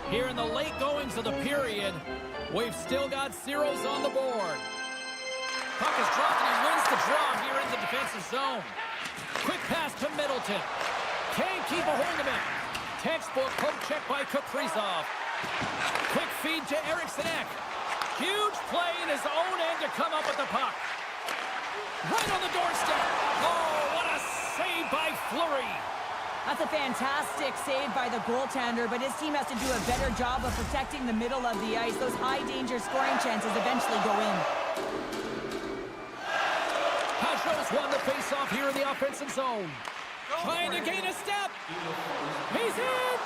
Here in the late goings of the period, we've still got zeros on the board. Puck is dropped and he wins the draw here in the defensive zone. Quick pass to Middleton. Can't keep a hold of it. Textbook poke check by Kaprizov. Quick feed to Eriksson. Huge play in his own end to come up with the puck. Right on the doorstep. Oh, what a save by Fleury. That's a fantastic save by the goaltender, but his team has to do a better job of protecting the middle of the ice. Those high-danger scoring chances eventually go in. Pajot's won the face-off here in the offensive zone. Trying to gain a step. He's in.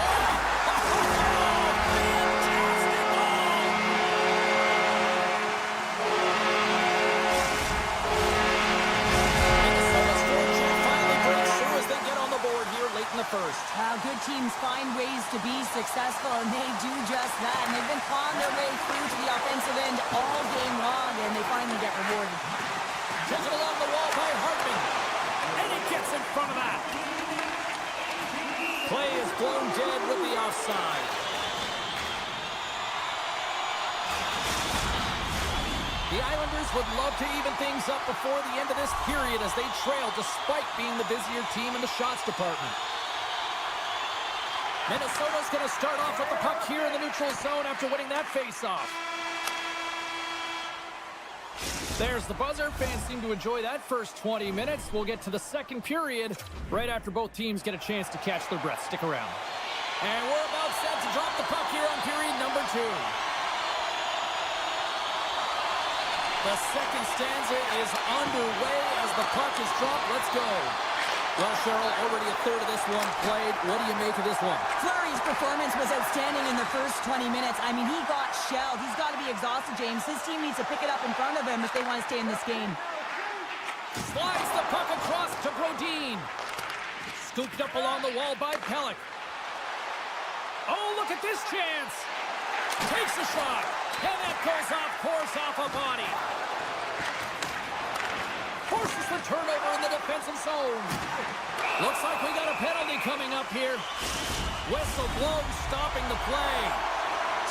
Fantastic! successful, and they do just that. And they've been clawing their way through to the offensive end all game long, and they finally get rewarded. Tipped it along the wall by Hartman. And he gets in front of that. Play is blown dead with the offside. The Islanders would love to even things up before the end of this period as they trail despite being the busier team in the shots department. Minnesota's going to start off with the puck here in the neutral zone after winning that faceoff. There's the buzzer. Fans seem to enjoy that first 20 minutes. We'll get to the second period right after both teams get a chance to catch their breath. Stick around. And we're about set to drop the puck here on period number 2. The second stanza is underway as the puck is dropped. Let's go. Well, Cheryl, already a third of this one played. What do you make of this one? Fleury's performance was outstanding in the first 20 minutes. I mean, he got shelled. He's got to be exhausted, James. His team needs to pick it up in front of him if they want to stay in this game. Slides the puck across to Brodin. Scooped up along the wall by Pelech. Oh, look at this chance. Takes a shot. And that goes off, pours off a body. Forces the turnover in the defensive zone. Looks like we got a penalty coming up here. Whistle blown, stopping the play.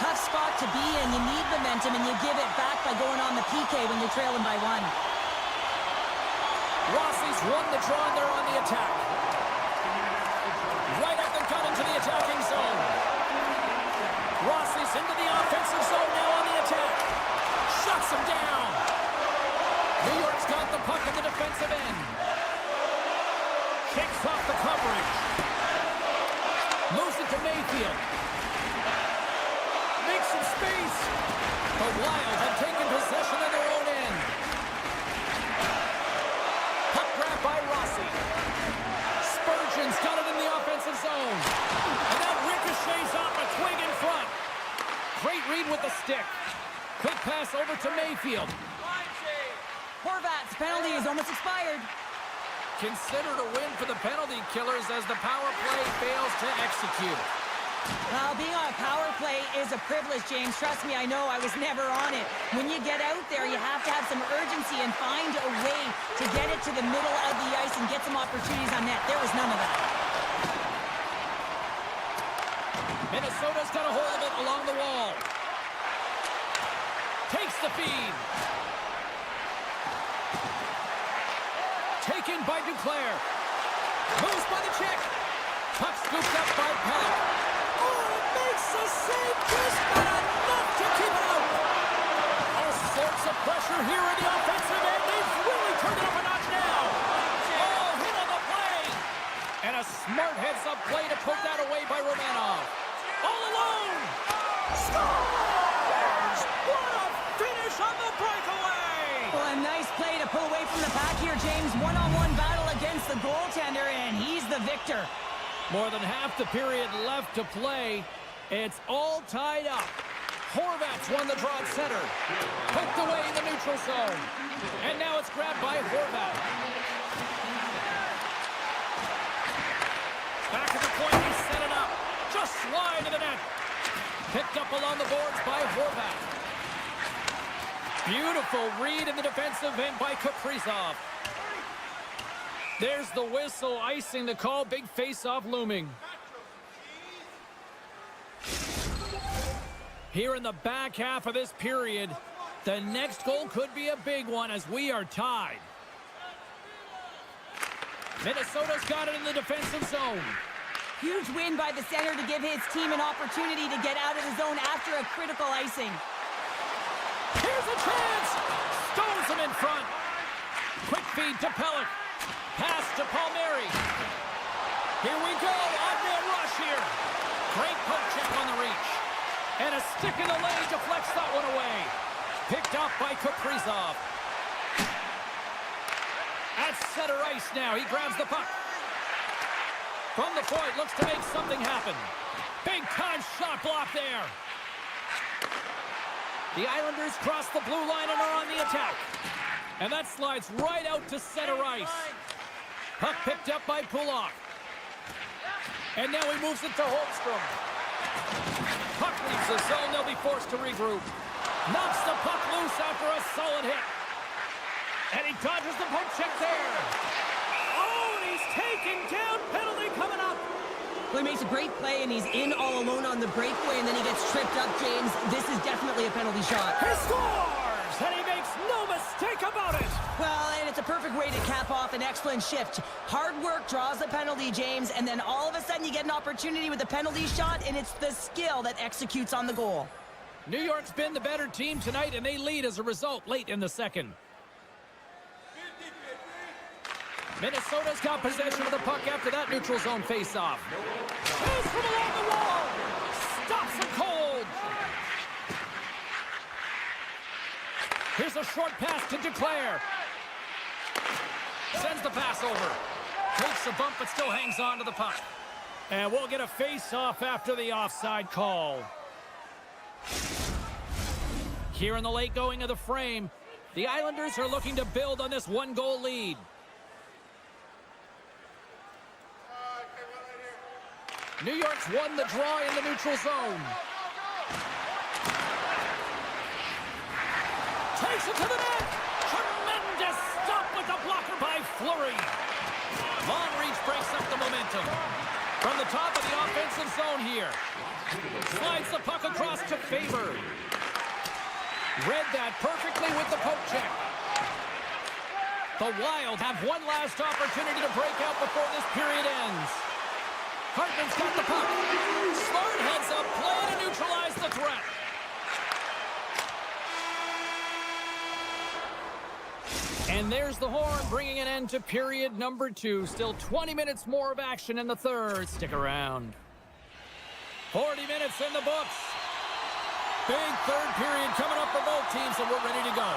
Tough spot to be in. You need momentum, and you give it back by going on the PK when you're trailing by 1. Rossi's won the draw, and they're on the attack. Right up the gut into the attacking zone. Rossi's into the offensive zone now on the attack. Shuts him down. New York's got the puck in the defensive end. Kicks off the coverage. Moves it to Mayfield. Makes some space. The Wild have taken possession of their own end. Puck grab by Rossi. Spurgeon's got it in the offensive zone. And that ricochets off a twig in front. Great read with the stick. Quick pass over to Mayfield. Horvat's penalty is almost expired. Considered a win for the penalty killers as the power play fails to execute. Well, being on a power play is a privilege, James. Trust me, I know. I was never on it. When you get out there, you have to have some urgency and find a way to get it to the middle of the ice and get some opportunities on net. There was none of that. Minnesota's got a hold of it along the wall. Takes the feed. Taken by Duclair. Moves by the check. Puck scooped up by Pelech. Oh, it makes the save just not enough to keep it out. All sorts of pressure here in the offensive end. They've really turned it up a notch now. Oh, hit on the play. And a smart heads-up play to put that away by Romanov. All alone. Scores! What a finish on the breakaway! Well, a nice play to pull away from the pack here, James. One-on-one battle against the goaltender, and he's the victor. More than half the period left to play. It's all tied up. Horvat's won the draw at center. Poked away in the neutral zone. And now it's grabbed by Horvat. Back at the point, he set it up. Just wide of the net. Picked up along the boards by Horvat. Beautiful read in the defensive end by Kaprizov. There's the whistle, icing the call. Big face-off looming. Here in the back half of this period, the next goal could be a big one as we are tied. Minnesota's got it in the defensive zone. Huge win by the center to give his team an opportunity to get out of the zone after a critical icing. Here's a chance! Stones him in front. Quick feed to Pelech. Pass to Palmieri. Here we go. Odd-man rush here. Great poke check on the reach. And a stick in the lane deflects that one away. Picked up by Kaprizov. At center ice now. He grabs the puck. From the point, looks to make something happen. Big time shot block there. The Islanders cross the blue line and are on the attack. And that slides right out to center ice. Puck picked up by Pulak. And now he moves it to Holmstrom. Puck leaves the zone. They'll be forced to regroup. Knocks the puck loose after a solid hit. And he dodges the poke check there. Oh, and he's taken down. Penalty coming up. Well, he makes a great play, and he's in all alone on the breakaway, and then he gets tripped up, James. This is definitely a penalty shot. He scores, and he makes no mistake about it. Well, and it's a perfect way to cap off an excellent shift. Hard work draws the penalty, James, and then all of a sudden you get an opportunity with a penalty shot, and it's the skill that executes on the goal. New York's been the better team tonight, and they lead as a result late in the second. Minnesota's got possession of the puck after that neutral zone faceoff. Shoots from along the wall. Stops him cold. Here's a short pass to Declare. Sends the pass over. Takes a bump but still hangs on to the puck. And we'll get a face-off after the offside call. Here in the late going of the frame, the Islanders are looking to build on this one-goal lead. New York's won the draw in the neutral zone. Takes it to the net. Tremendous stop with the blocker by Fleury. Long reach breaks up the momentum. From the top of the offensive zone here. Slides the puck across to Faber. Read that perfectly with the poke check. The Wild have one last opportunity to break out before this period ends. Hartman's got the puck. Smart heads up play to neutralize the threat. And there's the horn, bringing an end to period number 2. Still 20 minutes more of action in the third. Stick around. 40 minutes in the books. Big third period coming up for both teams, and we're ready to go.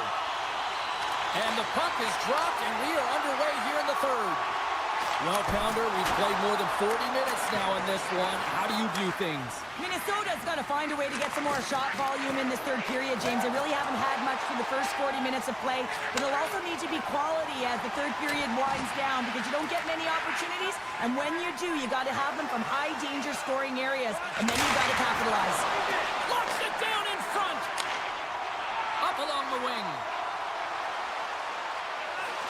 And the puck is dropped, and we are underway here in the third. Well, Pounder, we've played more than 40 minutes now in this one. How do you view things? Minnesota's got to find a way to get some more shot volume in this third period, James. They really haven't had much for the first 40 minutes of play, but it'll also need to be quality as the third period winds down because you don't get many opportunities, and when you do, you got to have them from high-danger scoring areas, and then you got to capitalize. Locks it down in front. Up along the wing.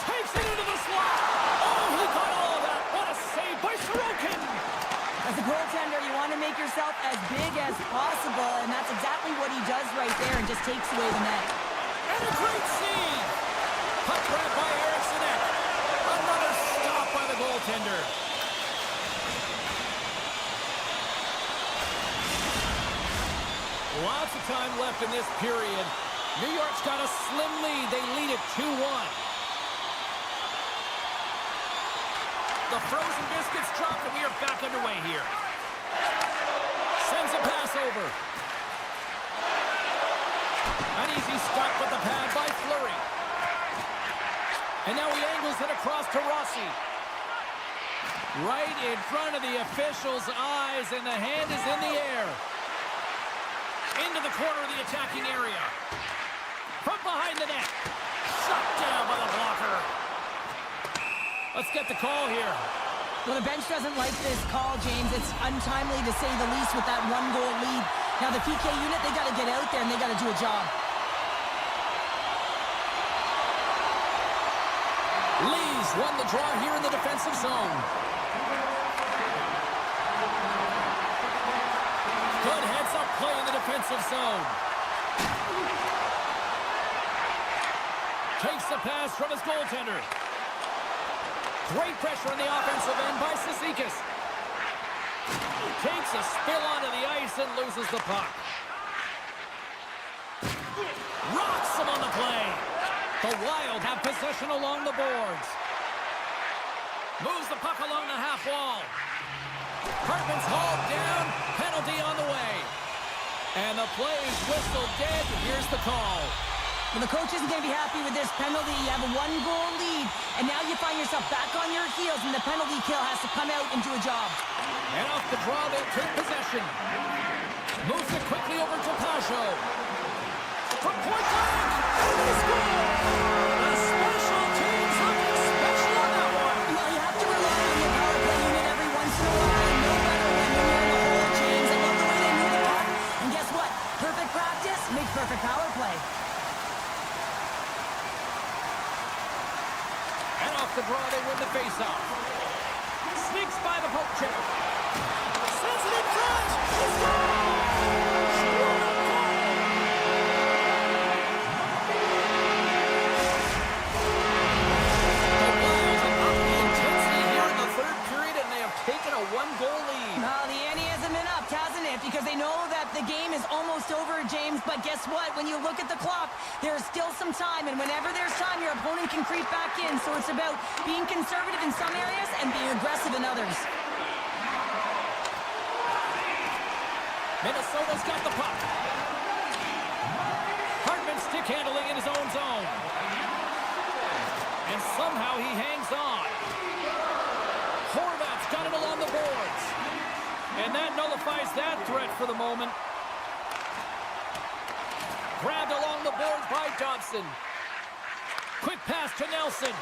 Takes it into the slot. Oh, he got all of that. What a save by Sorokin. As a goaltender, you want to make yourself as big as possible, and that's exactly what he does right there and just takes away the net. And a great save. Puck grab by Eriksson. Another stop by the goaltender. Lots of time left in this period. New York's got a slim lead. They lead it 2-1. The frozen biscuits dropped, and we are back underway here. Sends a pass over. An easy stop with the pad by Fleury. And now he angles it across to Rossi. Right in front of the official's eyes, and the hand is in the air. Into the corner of the attacking area. From behind the net. Shot down by the blocker. Let's get the call here. Well, the bench doesn't like this call, James. It's untimely to say the least with that one-goal lead. Now, the PK unit, they got to get out there and they got to do a job. Lee's won the draw here in the defensive zone. Good heads-up play in the defensive zone. Takes the pass from his goaltender. Great pressure on the offensive end by Cizikas. Takes a spill onto the ice and loses the puck. Rocks him on the play. The Wild have possession along the boards. Moves the puck along the half wall. Hartman's hauled down. Penalty on the way. And the play is whistled dead. Here's the call. Well, the coach isn't going to be happy with this penalty. You have a one-goal lead, and now you find yourself back on your heels, and the penalty kill has to come out and do a job. And off the draw, they'll take possession. Moves it quickly over to Pajot. From point blank, and they score! The special teams looking special on that one. Well, you have to rely on your power play unit every once in a while, and no better when you're in the hole, James. I love the way they the draw, they win the faceoff. Sneaks by the poke check. Sends it in front. He scores! What a goal! The Wild have upped the intensity here in the third period, and they have taken a one-goal lead. No, the EnnY hasn't been upped, hasn't it? Because they know that the game is almost over, James. But guess what? When you look at the clock, there's still some time. And whenever there's time, your opponent can creep back in. So it's about being conservative in some areas and being aggressive in others. Minnesota's got the puck. Hartman stick handling in his own zone. And somehow he hangs on. Horvat's got it along the boards. And that nullifies that threat for the moment. Grabbed along the boards by Dobson. Quick pass to Nelson.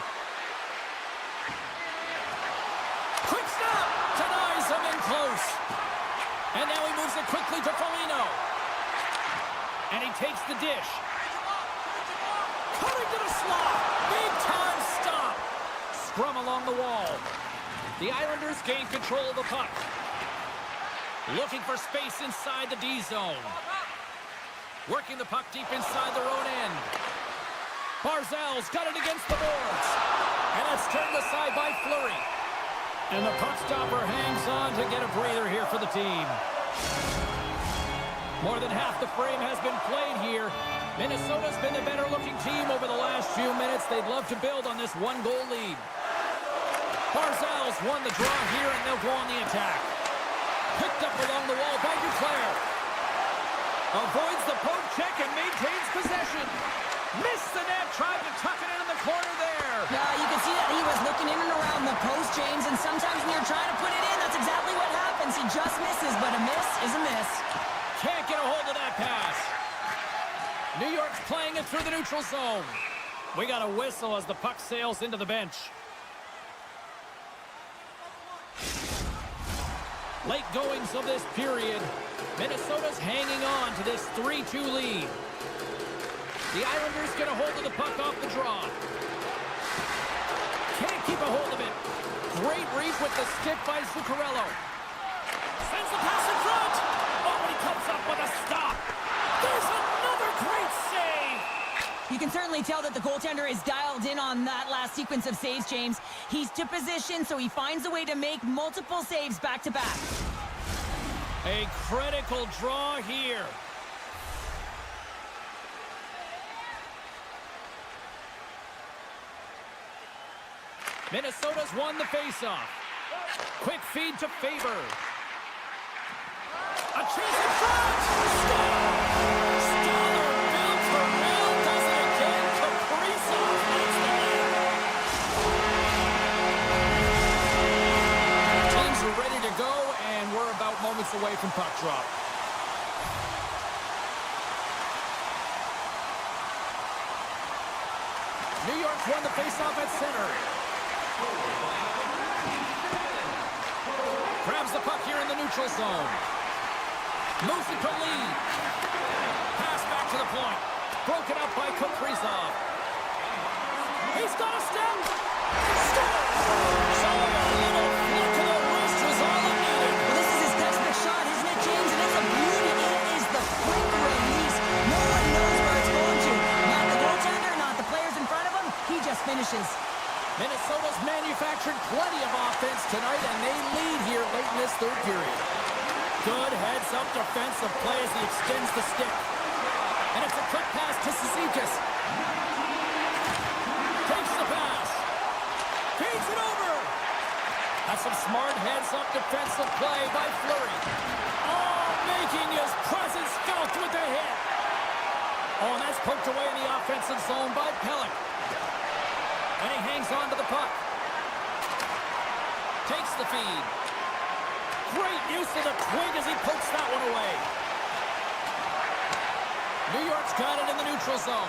Quick stop! Denies him in close. And now he moves it quickly to Foligno. And he takes the dish. Cutting to the slot. Big time stop. Scrum along the wall. The Islanders gain control of the puck. Looking for space inside the D zone. Working the puck deep inside their own end. Barzal's got it against the boards. And it's turned aside by Fleury. And the puck stopper hangs on to get a breather here for the team. More than half the frame has been played here. Minnesota's been the better looking team over the last few minutes. They'd love to build on this one-goal lead. Barzal's won the draw here, and they'll go on the attack. Picked up along the wall by Duclair. Avoids the poke check and maintains possession. Missed the net, tried to tuck it in the corner there. Yeah, you can see that he was looking in and around the post, James, and sometimes when you're trying to put it in, that's exactly what happens. He just misses, but a miss is a miss. Can't get a hold of that pass. New York's playing it through the neutral zone. We got a whistle as the puck sails into the bench. Late goings of this period. Minnesota's hanging on to this 3-2 lead. The Islanders get a hold of the puck off the draw. Can't keep a hold of it. Great read with the stick by Zuccarello. Sends the pass in front. Oh, and he comes up with a stop. There's another great save. You can certainly tell that the goaltender is dialed in on that last sequence of saves, James. He's to position, so he finds a way to make multiple saves back-to-back. A critical draw here. Minnesota's won the faceoff. Quick feed to Faber. A chance in front! Stoller, Bill Terrell does it again. Kaprizov makes the lead. Teams are ready to go, and we're about moments away from puck drop. New York's won the faceoff at center. Grabs the puck here in the neutral zone. Moves it to lead. Pass back to the point. Broken up by Kaprizov. He's got a step. Scores! So a little flick to the wrist was all it needed. Well, this is his textbook shot, isn't it, James? And it's a beauty. It is the quick release. No one knows where it's going to. Not the goaltender, not the players in front of him. He just finishes. Minnesota's manufactured plenty of offense tonight, and they lead here late in this third period. Good heads-up defensive play as he extends the stick. And it's a quick pass to Cizikas. Takes the pass. Feeds it over. That's some smart heads-up defensive play by Fleury. Oh, making his presence felt with the hit. Oh, and that's poked away in the offensive zone by Pellick. And he hangs on to the puck. Takes the feed. Great use of the twig as he pokes that one away. New York's got it in the neutral zone.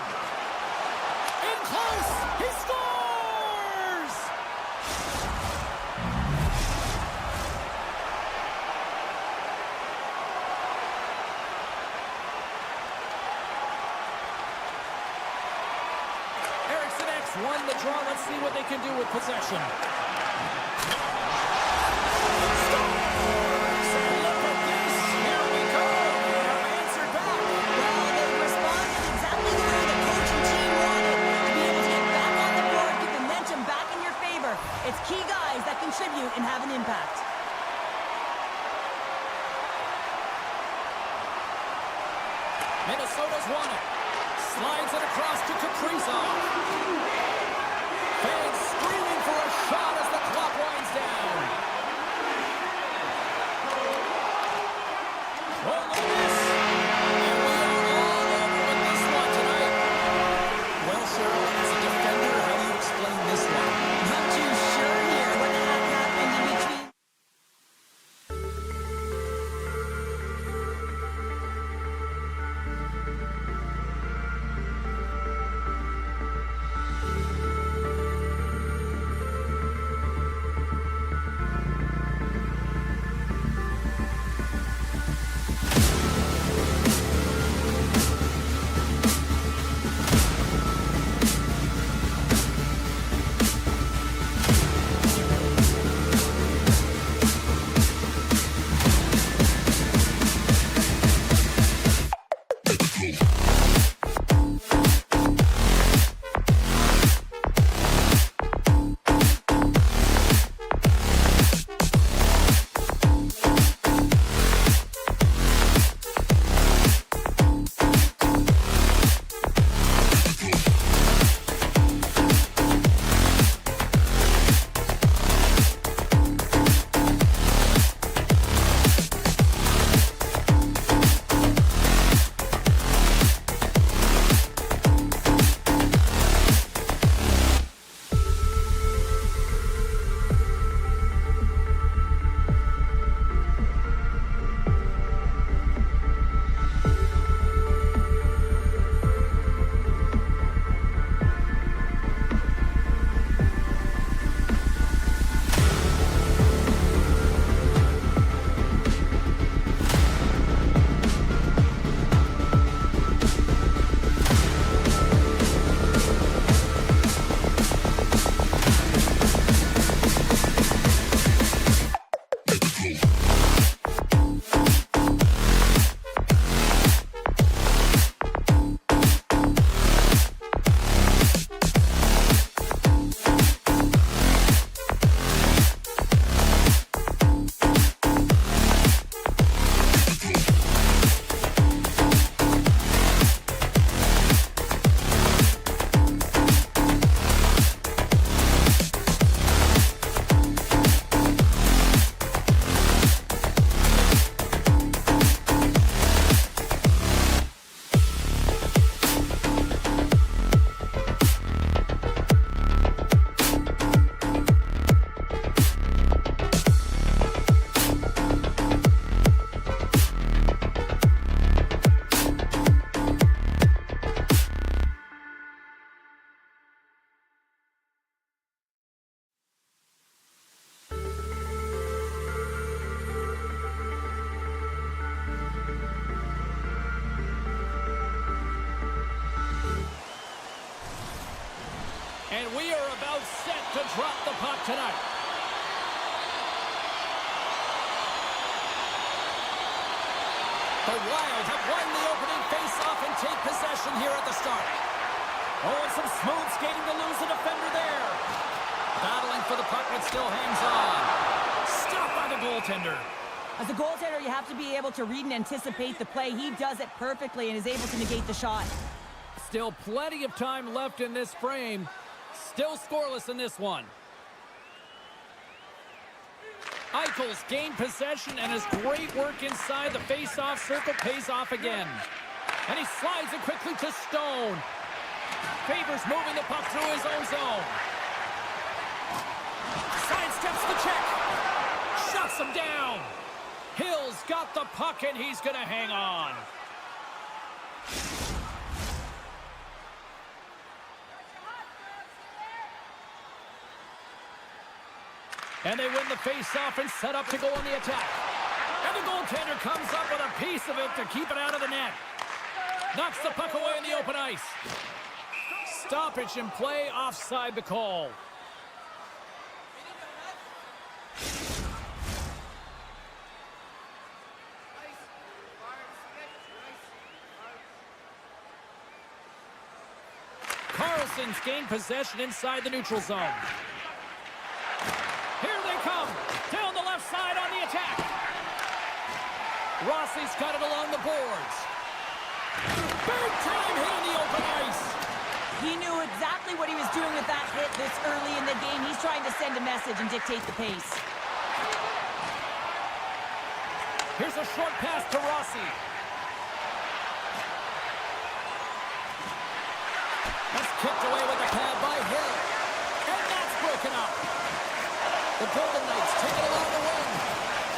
In close! He scores! Eriksson Ek won the draw. Let's see what they can do with possession. It's key guys that contribute and have an impact. Minnesota's won it. Slides it across to Kaprizov. Fans screaming for a shot as the clock winds down. Oh, look at this. And we are all over with this one tonight. Well, Cheryl, as a defender, how do you explain this one? Not too sure here. What the heck happened in between? And we are about set to drop the puck tonight. The Wild have won the opening face-off and take possession here at the start. Oh, and some smooth skating to lose a defender there. Battling for the puck, but still hangs on. Stopped by the goaltender. As a goaltender, you have to be able to read and anticipate the play. He does it perfectly and is able to negate the shot. Still plenty of time left in this frame. Still scoreless in this one. Eichel's gained possession, and his great work inside the face-off circle pays off again. And he slides it quickly to Stone. Favors moving the puck through his own zone. Sidesteps the check. Shuts him down. Hill's got the puck, and he's going to hang on. And they win the face-off and set up to go on the attack. And the goaltender comes up with a piece of it to keep it out of the net. Knocks the puck away in the open ice. Stoppage in play, offside the call. Carlson's gained possession inside the neutral zone. Here they come. Down the left side on the attack. Rossi's got it along the boards. Big time hit in the open ice. He knew exactly what he was doing with that hit this early in the game. He's trying to send a message and dictate the pace. Here's a short pass to Rossi. That's kicked away with the pad by Hill. And that's broken up. The Golden Knights take it along the wing.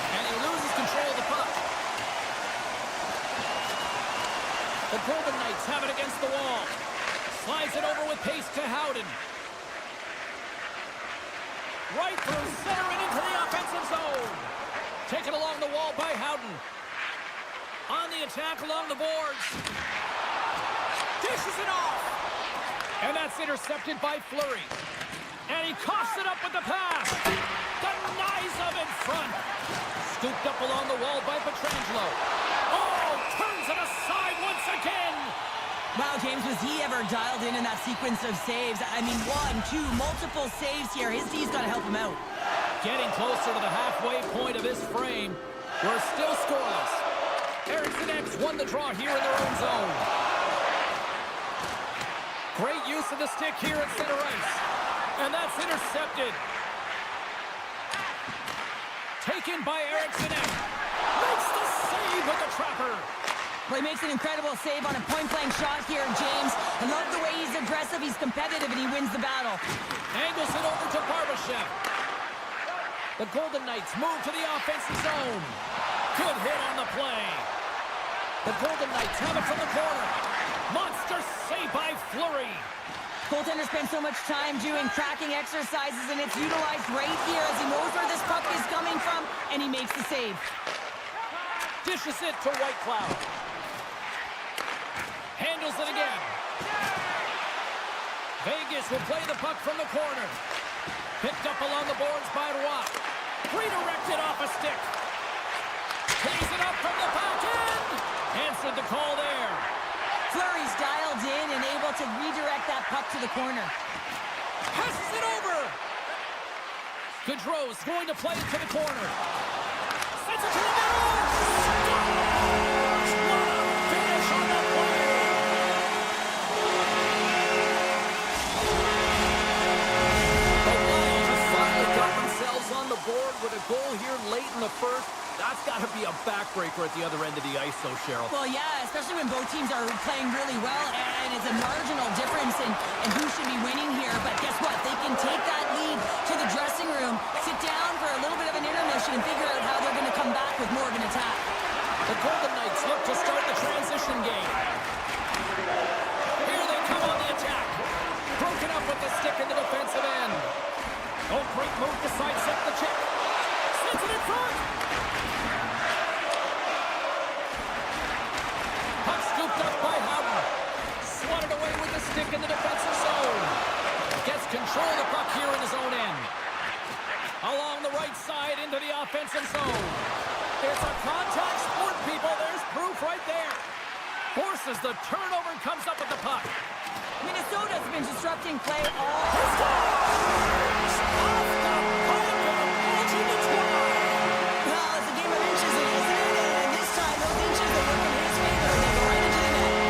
And he loses control of the puck. The Golden Knights have it against the wall. Slides it over with pace to Howden. Right through center and into the offensive zone. Taken along the wall by Howden. On the attack along the boards. Dishes it off. And that's intercepted by Fleury. And he coughs it up with the pass. Denies him in front. Scooped up along the wall by Pietrangelo. Oh, turns it aside once again. Wow, James, was he ever dialed in that sequence of saves? I mean, 1, 2, multiple saves here. His D's got to help him out. Getting closer to the halfway point of this frame. We're still scoreless. Eriksson X won the draw here in their own zone. Great use of the stick here at center ice. And that's intercepted. Taken by Eriksson X. Makes the save with the trapper. Well, he makes an incredible save on a point-blank shot here, James. I love the way he's aggressive, he's competitive, and he wins the battle. Angles it over to Barbashev. The Golden Knights move to the offensive zone. Good hit on the play. The Golden Knights have it from the corner. Monster save by Fleury. Goaltender spends so much time doing tracking exercises, and it's utilized right here as he knows where this puck is coming from, and he makes the save. Dishes it to Whitecloud. Handles it again. Vegas will play the puck from the corner. Picked up along the boards by Roy. Redirected off a stick. Pays it up from the back end. Answered the call there. Fleury's dialed in and able to redirect that puck to the corner. Passes it over. Gaudreau's going to play it to the corner. Sends it to the middle. Scores! What a finish on the play. The Lions have finally got themselves on the board with a goal here late in the first. That's got to be a backbreaker at the other end of the ice, though, Cheryl. Well, yeah, especially when both teams are playing really well, and it's a marginal difference in who should be winning here. But guess what? They can take that lead to the dressing room, sit down for a little bit of an intermission, and figure out how they're going to come back with more of an attack. The Golden Knights look to start the transition game. Here they come on the attack. Broken up with the stick in the defensive end. Oh, great move to sidestep the check. Sends it in front. Puck scooped up by Howden. Swatted away with the stick in the defensive zone. Gets control of the puck here in his own end. Along the right side into the offensive zone. It's a contact sport, people. There's proof right there. Forces the turnover and comes up with the puck. Minnesota's been disrupting play all... Scores! Off the puck and launching the try. Well, it's a game of inches, isn't it? And this time, those inches are working in his favor, and they go right into the net.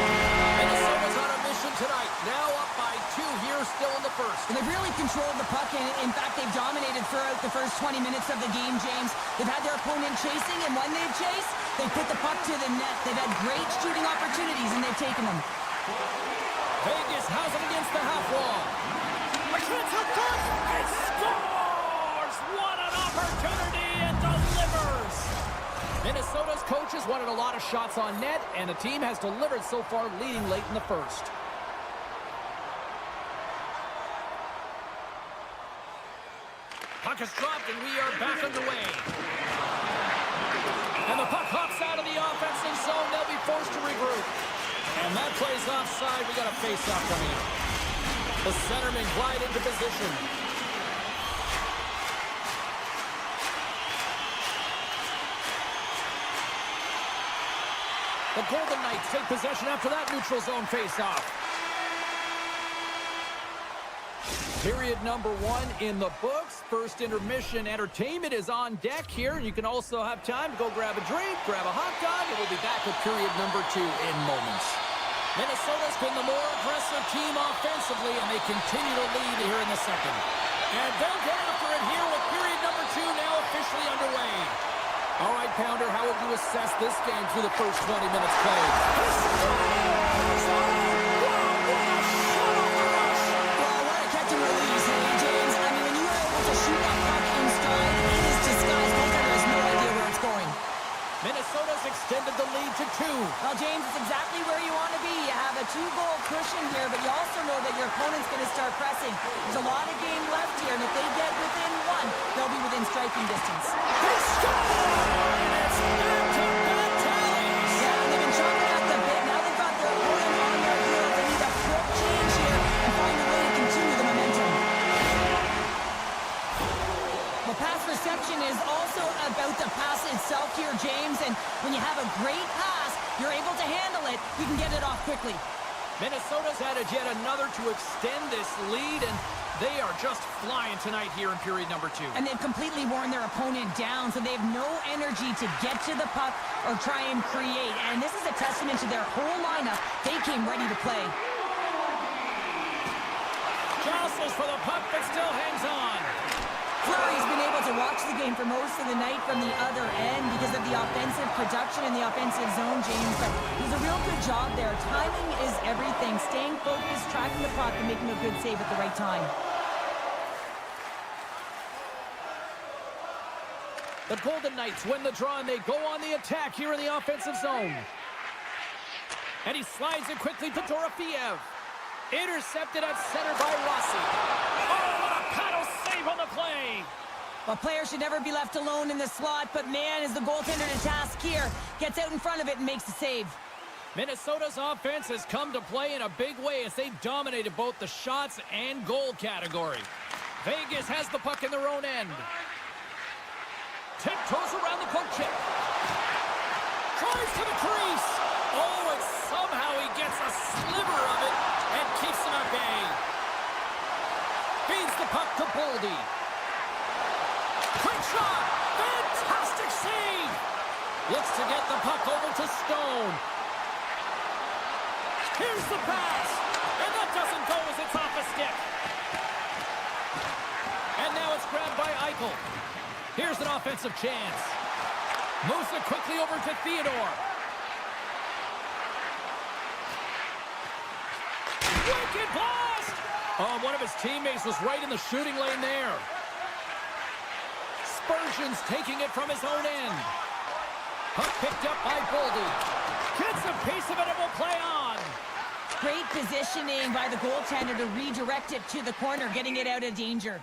Minnesota's on a mission tonight. Now up by 2 here, still in the first. And they've really controlled the puck, and in fact, they've dominated throughout the first 20 minutes of the game, James. They've had their opponent chasing, and when they've chased, they put the puck to the net. They've had great shooting opportunities, and they've taken them. Vegas has it against the half wall. A chance at third. It scores! What an opportunity, and delivers! Minnesota's coaches wanted a lot of shots on net, and the team has delivered so far, leading late in the first. Puck is dropped, and we are back underway. And the puck hops out of the offensive zone. They'll be forced to regroup. And that plays offside. We got a face-off coming in. The centermen glide into position. The Golden Knights take possession after that neutral zone faceoff. Period number 1 in the books. First intermission entertainment is on deck here. You can also have time to go grab a drink, grab a hot dog, and we'll be back with period number 2 in moments. Minnesota's been the more aggressive team offensively, and they continue to lead here in the second. And they'll get after it here with period number 2 now officially underway. All right, Pounder, how would you assess this game through the first 20 minutes played? Well, what a catch and release, hey, James? I mean, when you are able to shoot that puck in stride, it is disguised. Goaltender has no idea where it's going. Minnesota's extended the lead to 2. Well, James, it's exactly where you want to be. You have a 2-goal cushion here, but you also know that your opponent's going to start pressing. There's a lot of game left here, and if they get within 1, they'll be within striking distance. They score! And it's back-to-back tallies! Yeah, and they've been chopping at the bit. Now they've got their opponent on their heels. They need a quick change here and find a way to continue the momentum. Well, pass reception is also about the pass itself here, James, and when you have a great pass, you're able to handle it, you can get it off quickly. Minnesota's added yet another to extend this lead, and they are just flying tonight here in period number 2. And they've completely worn their opponent down, so they have no energy to get to the puck or try and create. And this is a testament to their whole lineup. They came ready to play. Jostles for the puck, but still hangs on. Fleury's been able to watch the game for most of the night from the other end because of the offensive production in the offensive zone, James. But he's a real good job there. Timing is everything. Staying focused, tracking the puck, and making a good save at the right time. The Golden Knights win the draw, and they go on the attack here in the offensive zone. And he slides it quickly to Dorofeev. Intercepted at center by Rossi. Oh, what a paddle save on the play! Well, players should never be left alone in the slot, but man, is the goaltender to task here. Gets out in front of it and makes the save. Minnesota's offense has come to play in a big way as they dominated both the shots and goal category. Vegas has the puck in their own end. Tiptoes around the poke chip. Drives to the crease. Oh, and somehow he gets a sliver of it and keeps him at bay. Feeds the puck to Boldy. Quick shot. Fantastic save. Looks to get the puck over to Stone. Here's the pass. And that doesn't go as it's off a stick. And now it's grabbed by Eichel. Here's an offensive chance. Moves it quickly over to Theodore. Wicked blast! Oh, one of his teammates was right in the shooting lane there. Spurgeon's taking it from his own end. Puck picked up by Boldy. Gets a piece of it and will play on. Great positioning by the goaltender to redirect it to the corner, getting it out of danger.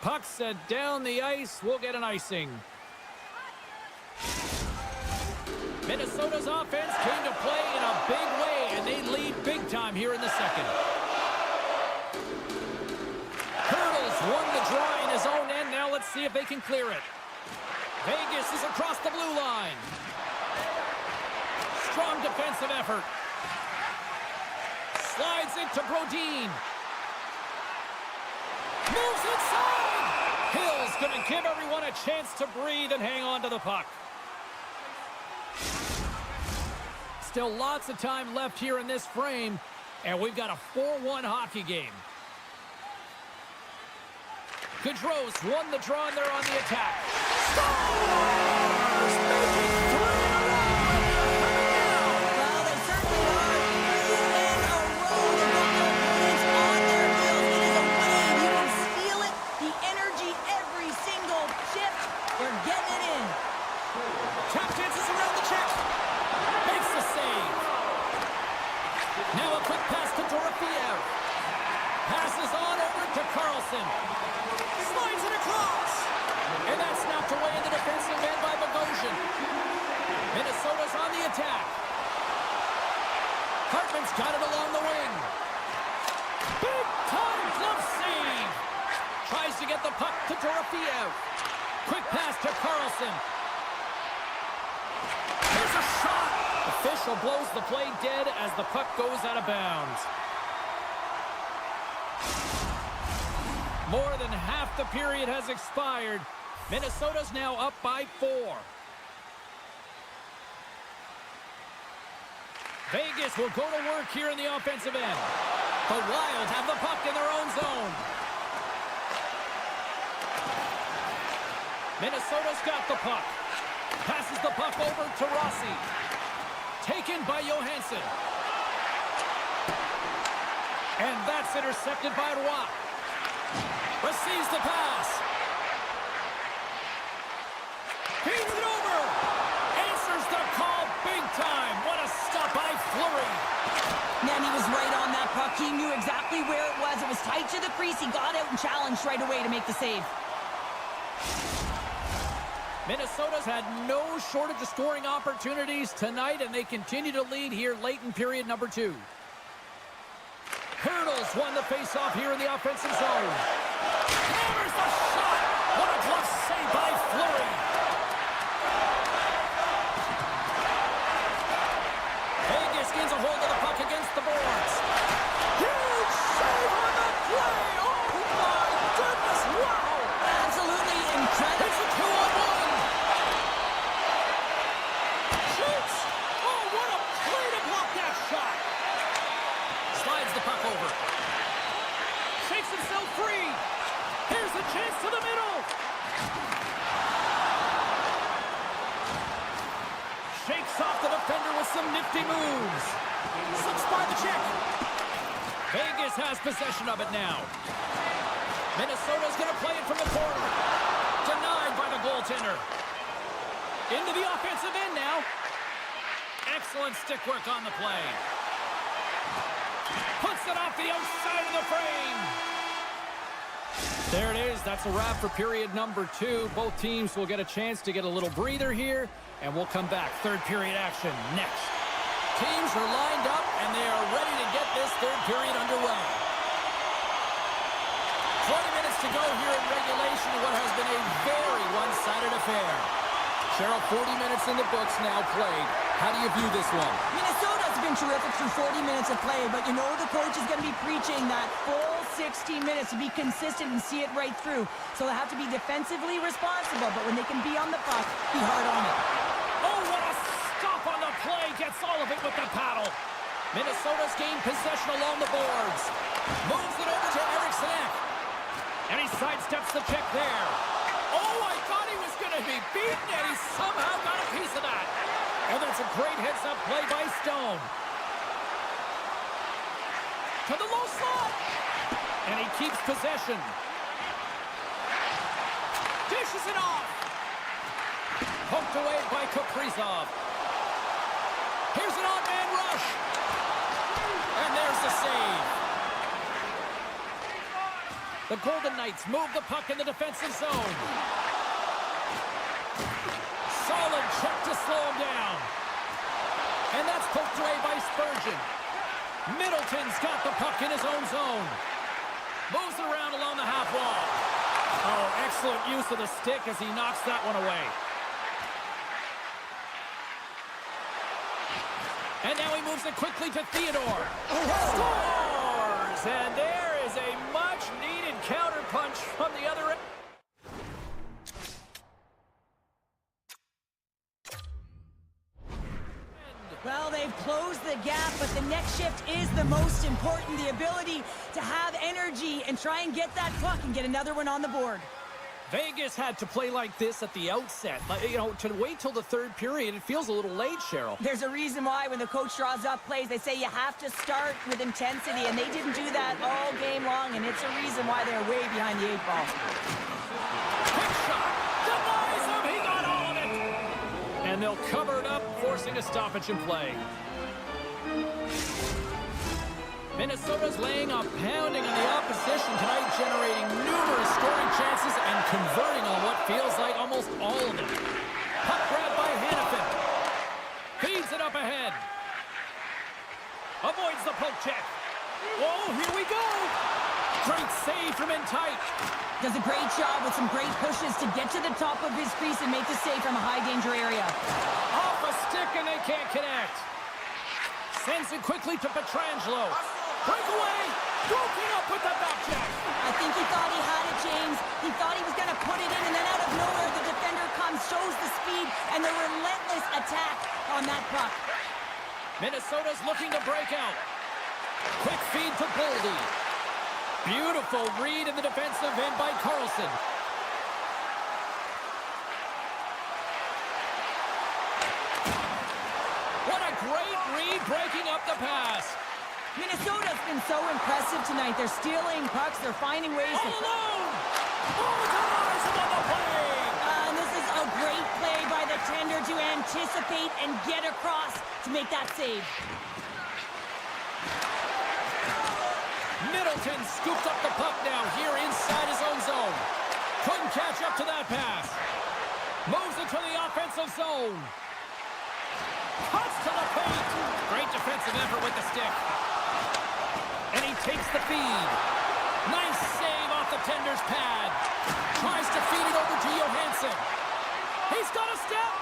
Puck set down the ice. We'll get an icing. Minnesota's offense came to play in a big way, and they lead big time here in the second. Hurdles won the draw in his own end. Now let's see if they can clear it. Vegas is across the blue line. Strong defensive effort. Slides it to Brodin. Moves inside! Hill's going to give everyone a chance to breathe and hang on to the puck. Still lots of time left here in this frame, and we've got a 4-1 hockey game. Gaudreau's won the draw, and they're on the attack. Scores! Making 3 in a row! Well, they certainly are. 3 in a row. They've got their opponents on their heels. It is a wave. You can feel it. The energy every single shift. They're getting it in. Tap dances around the check. Makes the save. Now a quick pass to Dorofeev. Passes on over to Carlson. Slides it across. And that's snapped away in the defensive end by Bogosian. to get the puck to Dorofeev. Quick pass to Carlson. Here's a shot. Official blows the play dead as the puck goes out of bounds. More than half the period has expired. Minnesota's now up by 4. Vegas will go to work here in the offensive end. The Wild have the puck in their own zone. Minnesota's got the puck. Passes the puck over to Rossi. Taken by Johansson. And that's intercepted by Roy. Receives the pass. Feeds it over. Answers the call big time. What a stop by Fleury. Man, he was right on that puck. He knew exactly where it was. It was tight to the crease. He got out and challenged right away to make the save. Minnesota's had no shortage of scoring opportunities tonight, and they continue to lead here late in period number 2. Hurdles won the faceoff here in the offensive zone. Hammers the shot. What a glove save by Fleury. Vegas gains a hold of the puck against the boards. Huge save on the play. Oh, my goodness. Wow. Absolutely incredible. It's a 2-on-1. Shoots. Oh, what a play to block that shot. Slides the puck over. Shakes himself free. Here's a chance to the middle. Shakes off the defender with some nifty moves. Slips by the check. Vegas has possession of it now. Minnesota's going to play it from the corner. Denied by the goaltender. Into the offensive end now. Excellent stick work on the play. Puts it off the outside of the frame. There it is. That's a wrap for period number 2. Both teams will get a chance to get a little breather here, and we'll come back. Third period action next. Teams are lined up, and they are ready to get this third period underway. 20 minutes to go here in regulation of what has been a very one-sided affair. Cheryl, 40 minutes in the books now played. How do you view this one? Minnesota's been terrific through 40 minutes of play, but you know the coach is going to be preaching that full 60 minutes to be consistent and see it right through. So they have to be defensively responsible, but when they can be on the puck, be hard on it. Oh, what a stop on the play. Gets all of it with the paddle. Minnesota's gained possession along the boards. Moves it over to Eriksson. And he sidesteps the check there. Oh, I thought he was going to be beaten, and he somehow got a piece of that. And that's a great heads-up play by Stone. To the low slot. And he keeps possession. Dishes it off. Poked away by Kaprizov. Here's an odd-man rush. And there's the save. The Golden Knights move the puck in the defensive zone. Solid check to slow him down. And that's poked away by Spurgeon. Middleton's got the puck in his own zone. Moves it around along the half wall. Oh, excellent use of the stick as he knocks that one away. And now he moves it quickly to Theodore. Scores! And there is a much-needed counterpunch from the other end. Well, they've closed the gap, but the next shift is the most important. The ability to have energy and try and get that puck and get another one on the board. Vegas had to play like this at the outset. To wait till the third period, it feels a little late, Cheryl. There's a reason why when the coach draws up plays, they say you have to start with intensity, and they didn't do that all game long, and it's a reason why they're way behind the 8 ball. Quick shot. Denies him. He got all of it. And they'll cover it up, forcing a stoppage in play. Minnesota's laying a pounding on the opposition tonight, generating numerous scoring chances and converting on what feels like almost all of them. Puck grab by Hannafin. Feeds it up ahead. Avoids the poke check. Oh, here we go. Great save from in tight. Does a great job with some great pushes to get to the top of his crease and make the save from a high-danger area. Off a stick, and they can't connect. Sends it quickly to Pietrangelo. Breakaway! Broken up with the back check. I think he thought he had it, James. He thought he was going to put it in, and then out of nowhere, the defender comes, shows the speed, and the relentless attack on that puck. Minnesota's looking to break out. Quick feed to Boldy. Beautiful read in the defensive end by Carlson. What a great read breaking up the pass. Minnesota's been so impressive tonight. They're stealing pucks. They're finding ways all to... alone! Overtime on the play! And this is a great play by the tender to anticipate and get across to make that save. Middleton scoops up the puck now here inside his own zone. Couldn't catch up to that pass. Moves it to the offensive zone. Cuts to the paint. Great defensive effort with the stick. And he takes the feed. Nice save off the tender's pad. Tries to feed it over to Johansson. He's got a step.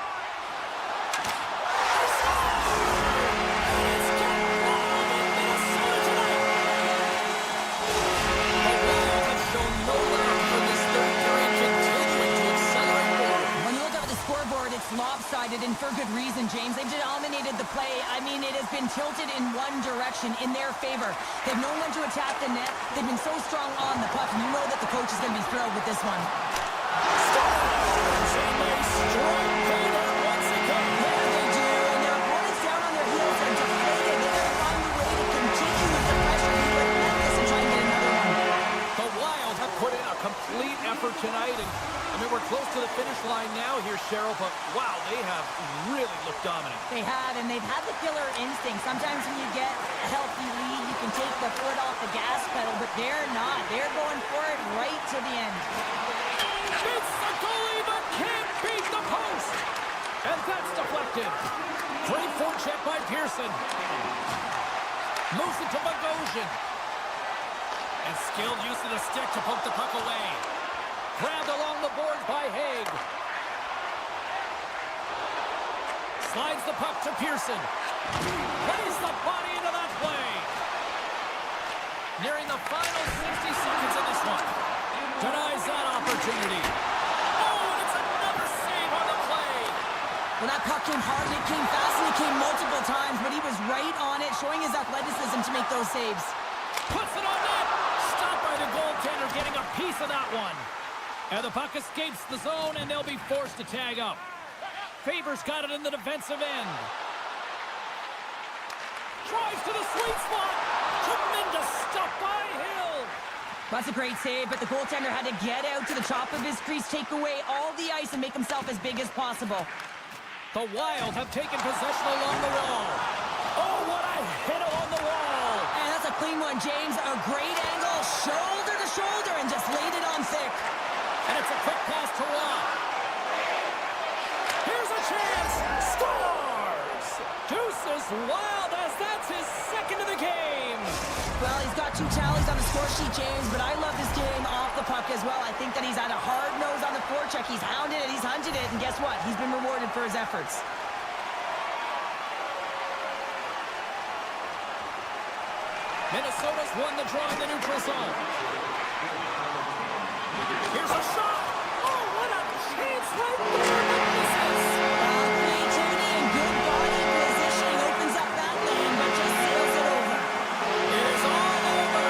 Lopsided, and for good reason, James. They've dominated the play. I mean, it has been tilted in one direction in their favor. They've known when to attack the net. They've been so strong on the puck, and you know that the coach is going to be thrilled with this one. Once again. Yeah, they do, and their opponents down on their heels and deflated. They're going to find a way to continue with the pressure. Be relentless and try and get another one. The Wild have put in a complete effort tonight, and I mean, we're close to the finish line now here, Cheryl, but wow, they have really looked dominant. They have, and they've had the killer instinct. Sometimes when you get a healthy lead, you can take the foot off the gas pedal, but they're not. They're going for it right to the end. Beats the goalie, but can't beat the post. And that's deflected. Great forecheck by Pearson. Moves it to Bogosian. And skilled use of the stick to poke the puck away. Grabbed along the boards by Haig. Slides the puck to Pearson. Plays the body into that play. Nearing the final 60 seconds of this one. Denies that opportunity. Oh, and it's another save on the play. Well, that puck came hard, and it came fast, and it came multiple times, but he was right on it, showing his athleticism to make those saves. Puts it on net. Stopped by the goaltender, getting a piece of that one. And the puck escapes the zone, and they'll be forced to tag up. Faber's got it in the defensive end. Drives to the sweet spot. Tremendous stuff by Hill. That's a great save, but the goaltender had to get out to the top of his crease, take away all the ice, and make himself as big as possible. The Wild have taken possession along the wall. Oh, what a hit along the wall. And that's a clean one, James. A great angle, shoulder to shoulder, and just laid it on thick. And it's a quick pass to Rock. Here's a chance. Scores! Deuces Wild as that's his second of the game. Well, he's got 2 tallies on the score sheet, James, but I love this game off the puck as well. I think that he's had a hard nose on the forecheck. He's hounded it, he's hunted it, and guess what? He's been rewarded for his efforts. Minnesota's won the draw in the neutral zone. Here's a shot. Oh, what a chance right there. Creativity and good body positioning opens up that lane, but just sails it over. It is all over.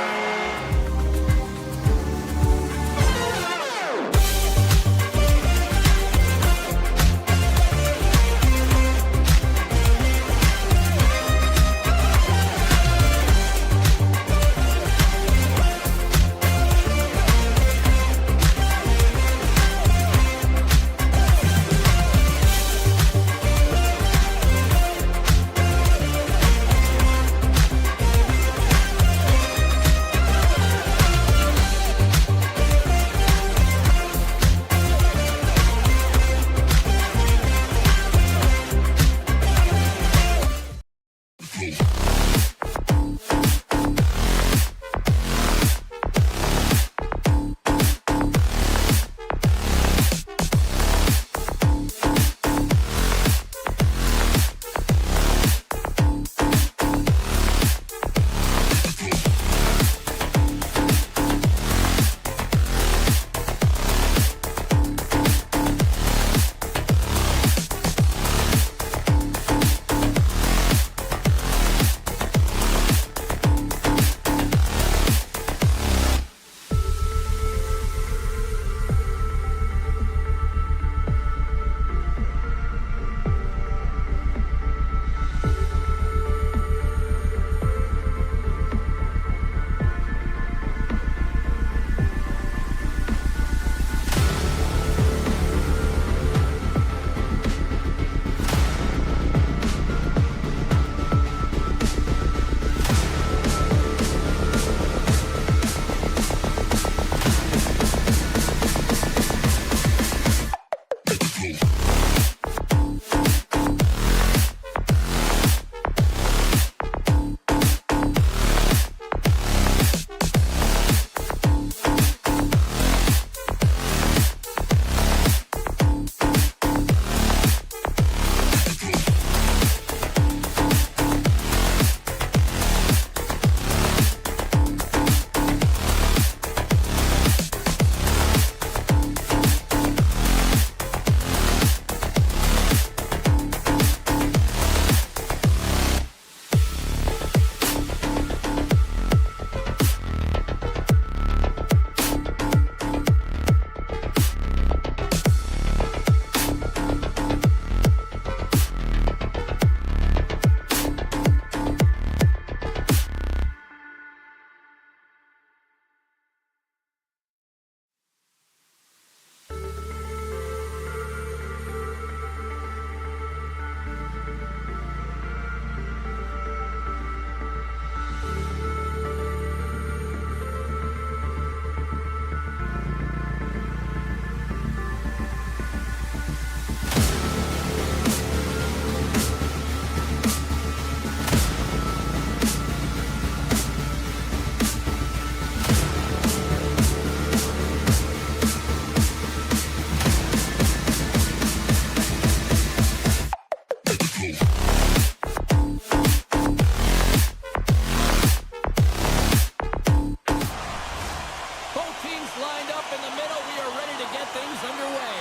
teams lined up in the middle. We are ready to get things underway.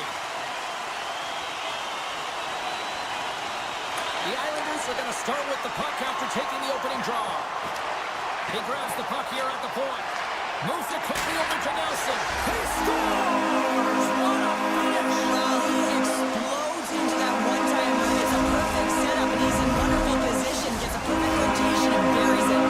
The Islanders are going to start with the puck after taking the opening draw. He grabs the puck here at the point. Moves it quickly over to Nelson. He scores! What a finish! Well, he explodes into that one-time move. It's a perfect setup, and he's in wonderful position. Gets a perfect rotation and buries it.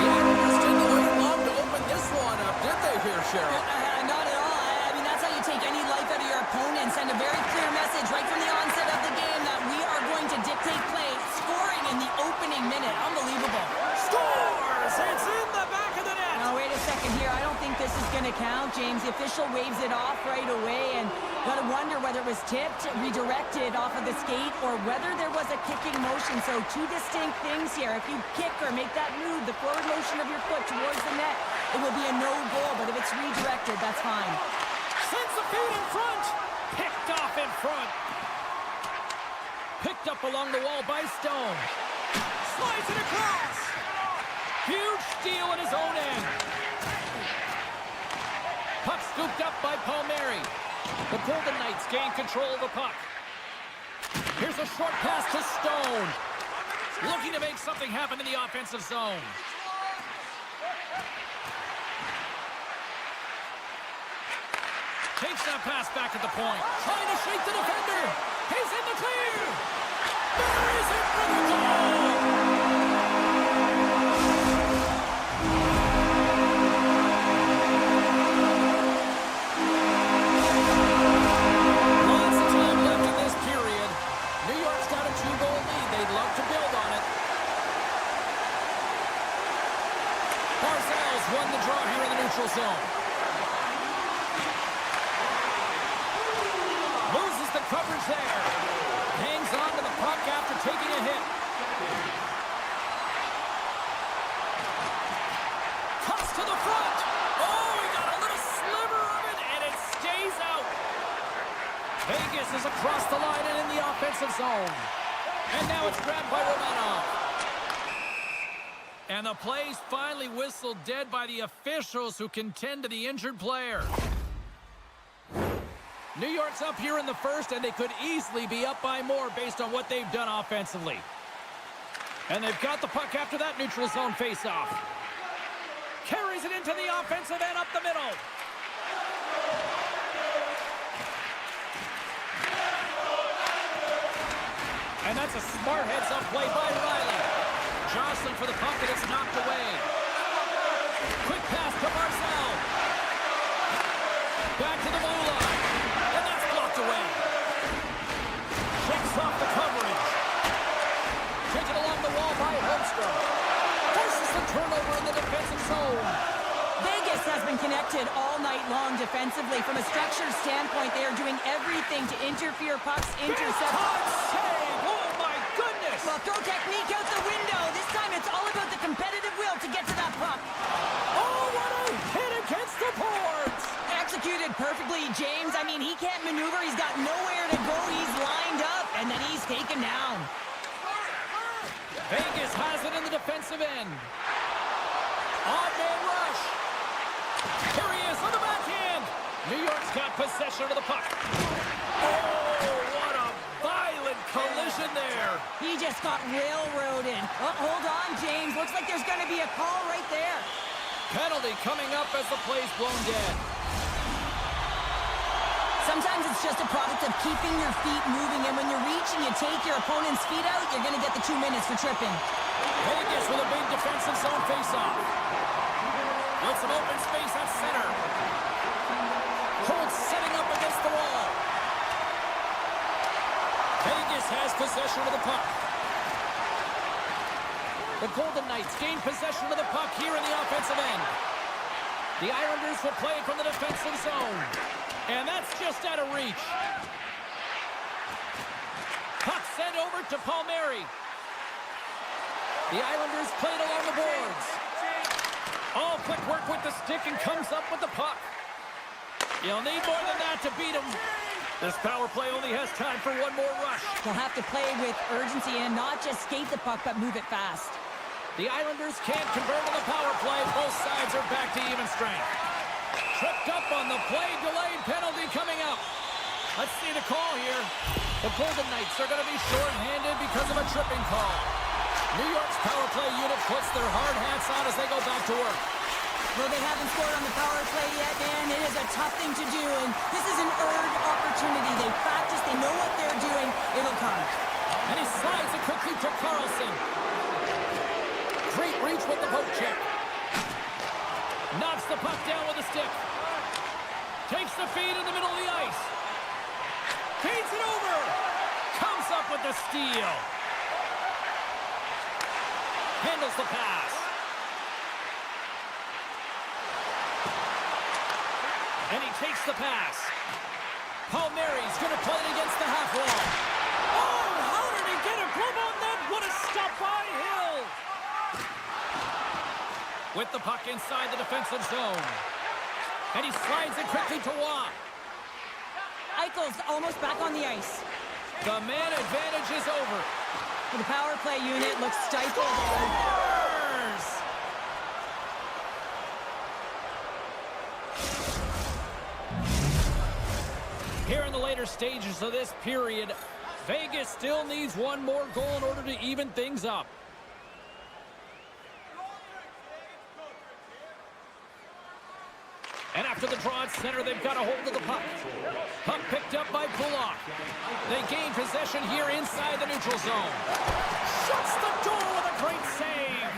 The Islanders didn't wait long to open this one up, did they here, Cheryl? Not at all. I mean, that's how you take any life out of your opponent. Send a very clear message right from the onset of the game that we are going to dictate play. Scoring in the opening minute. Unbelievable. Scores! It's in the back of the net! Now, wait a second here. I don't think this is going to count, James. The official waves it off right away, and got to wonder whether it was tipped, redirected off of the skate, or whether there was a kicking motion. So two distinct things here. If you kick or make that move, the forward motion of your foot towards the net, it will be a no-goal, but if it's redirected, that's fine. Sends the feed in front. Picked off in front. Picked up along the wall by Stone. Slides it across. Huge steal at his own end. Puck scooped up by Palmieri. The Golden Knights gain control of the puck. Here's a short pass to Stone. Looking to make something happen in the offensive zone. Takes that pass back at the point. Trying to shake the defender. He's in the clear. Buries it for the goal. Lots of time left in this period. New York's got a 2-goal lead. They'd love to build on it. Barzal's won the draw here in the neutral zone. Loses the coverage there. Hangs on to the puck after taking a hit. Cuts to the front. Oh, he got a little sliver of it, and it stays out. Vegas is across the line and in the offensive zone. And now it's grabbed by Romanov. And the play's finally whistled dead by the officials who can tend to the injured player. New York's up here in the first, and they could easily be up by more based on what they've done offensively. And they've got the puck after that neutral zone faceoff. Carries it into the offensive end up the middle. And that's a smart heads-up play by Riley. Jostling for the puck, and it's knocked away. Quick pass to Barzal. Back to the blue line. And that's blocked away. Checks off the coverage. Taken along the wall by Holmstrom. Forces the turnover in the defensive zone. Vegas has been connected all night long defensively. From a structured standpoint, they are doing everything to interfere pucks, intercept. Save! Oh my goodness! Well, throw technique out the window. This time it's all about the competitive will to get to that puck. Oh, what a hit against the boards! Executed perfectly, James. I mean, he can't maneuver. He's got nowhere to go. He's lined up, and then he's taken down. Vegas has it in the defensive end. Odd man rush. Here he is on the backhand. New York's got possession of the puck. Oh, what a violent collision there. He just got railroaded. Oh, hold on, James. Looks like there's going to be a call right there. Penalty coming up as the play's blown dead. Sometimes it's just a product of keeping your feet moving, and when you reach and you take your opponent's feet out, you're going to get the 2 minutes for tripping. Vegas with a big defensive zone faceoff. With some open space at center. Holtz setting up against the wall. Vegas has possession of the puck. The Golden Knights gain possession of the puck here in the offensive end. The Islanders will play it from the defensive zone. And that's just out of reach. Puck sent over to Palmieri. The Islanders played along the boards. All quick work with the stick and comes up with the puck. You'll need more than that to beat him. This power play only has time for one more rush. They'll have to play with urgency and not just skate the puck, but move it fast. The Islanders can't convert on the power play. Both sides are back to even strength. tripped up on the play. Delayed penalty coming up. Let's see the call here. The Golden Knights are going to be short-handed because of a tripping call. New York's power play unit puts their hard hats on as they go back to work. Well, they haven't scored on the power play yet, man. It is a tough thing to do, and this is an earned opportunity. They practice, they know what they're doing. It'll come. And he slides it quickly to Carlson. Great reach with the poke check. Knocks the puck down with a stick. Takes the feed in the middle of the ice. Feeds it over. Comes up with the steal. Handles the pass. And he takes the pass. Palmieri's going to play it against the half wall. Oh, how did he get a grip on that? What a stop by Hill. With the puck inside the defensive zone. And he slides it quickly to Waugh. Eichel's almost back on the ice. The man advantage is over. The power play unit looks stifled. Scores! Here in the later stages of this period, Vegas still needs one more goal in order to even things up. And after the draw at center, they've got a hold of the puck. Puck picked up by Bullock. They gain possession here inside the neutral zone. Shuts the door with a great save.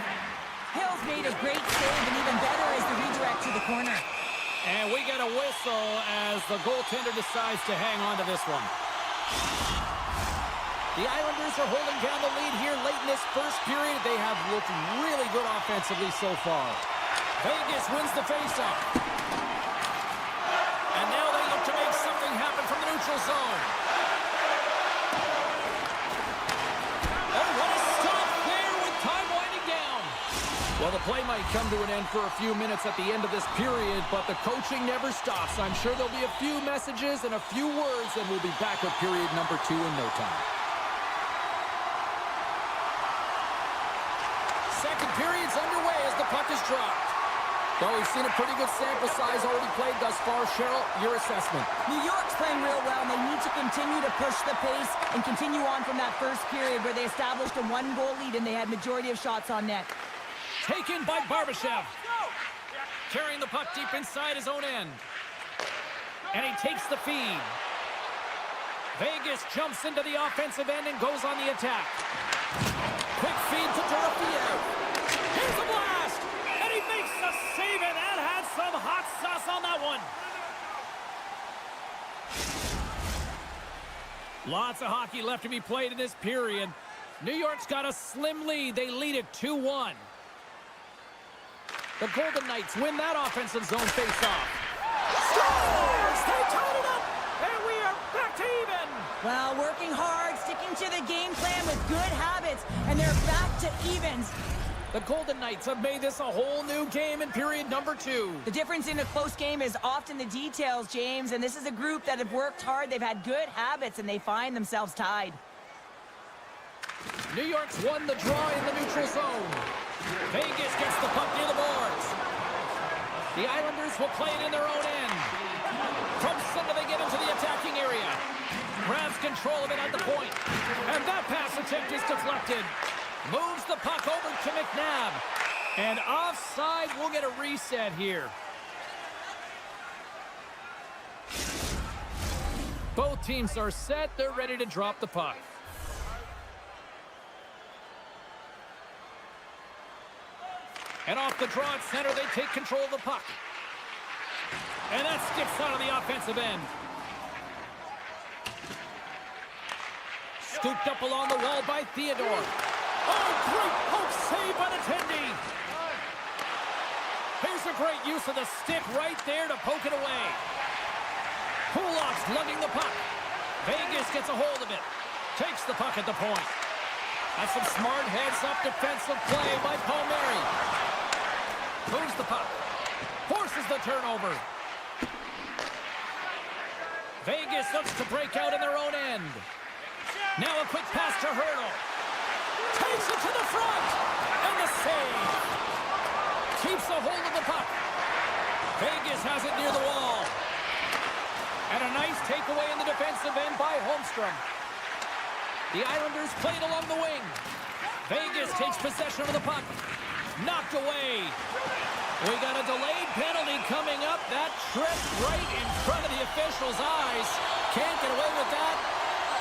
Hill's made a great save, and even better is the redirect to the corner. And we get a whistle as the goaltender decides to hang on to this one. The Islanders are holding down the lead here late in this first period. They have looked really good offensively so far. Vegas wins the faceoff. And now they look to make something happen from the neutral zone. Oh, what a stop there with time winding down. Well, the play might come to an end for a few minutes at the end of this period, but the coaching never stops. I'm sure there'll be a few messages and a few words, and we'll be back with period number 2 in no time. Second period's underway as the puck is dropped. Well, we've seen a pretty good sample size already played thus far. Cheryl, your assessment. New York's playing real well, and they need to continue to push the pace and continue on from that first period where they established a 1-goal lead and they had majority of shots on net. Taken by Barbashev. Carrying the puck deep inside his own end. And he takes the feed. Vegas jumps into the offensive end and goes on the attack. Quick feed to Dorofiev. Here's a blast! And he makes the save, and that had some hot sauce on that one. Lots of hockey left to be played in this period. New York's got a slim lead. They lead it 2-1. The Golden Knights win that offensive zone face-off. Scores! They tied it up, and we are back to even. Well, working hard, sticking to the game plan with good habits, and they're back to evens. The Golden Knights have made this a whole new game in period number 2. The difference in a close game is often the details, James, and this is a group that have worked hard. They've had good habits, and they find themselves tied. New York's won the draw in the neutral zone. Vegas gets the puck near the boards. The Islanders will play it in their own end. From center, they get into the attacking area. Grabs control of it at the point. And that pass attempt is deflected. Moves the puck over to McNabb. And offside, we'll get a reset here. Both teams are set. They're ready to drop the puck. And off the draw at center, they take control of the puck. And that skips out of the offensive end. Scooped up along the wall by Theodore. Oh, great poke save by the Tendy. Here's a great use of the stick right there to poke it away. Kulak's lugging the puck. Vegas gets a hold of it. Takes the puck at the point. That's some smart heads-up defensive play by Palmieri. Moves the puck. Forces the turnover. Vegas looks to break out in their own end. Now a quick pass to Hurdle. Takes it to the front. And the save. Keeps a hold of the puck. Vegas has it near the wall. And a nice takeaway in the defensive end by Holmstrom. The Islanders played along the wing. Vegas takes possession of the puck. Knocked away. We got a delayed penalty coming up. That tripped right in front of the official's eyes. Can't get away with that.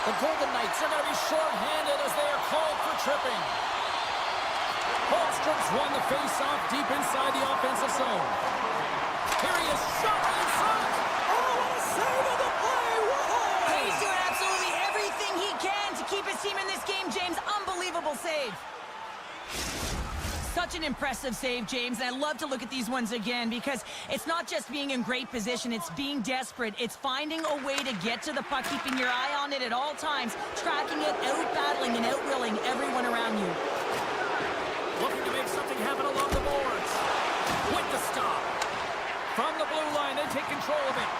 The Golden Knights are going to be short-handed as they are called for tripping. Holmstrom's won the face-off deep inside the offensive zone. Here he is, shot in front. Oh, what a save of the play. Whoa! He's doing absolutely everything he can to keep his team in this game, James. Unbelievable save. Such an impressive save, James, and I love to look at these ones again because it's not just being in great position, it's being desperate. It's finding a way to get to the puck, keeping your eye on it at all times, tracking it, out-battling and out-willing everyone around you. Looking to make something happen along the boards. With the stop. From the blue line, they take control of it.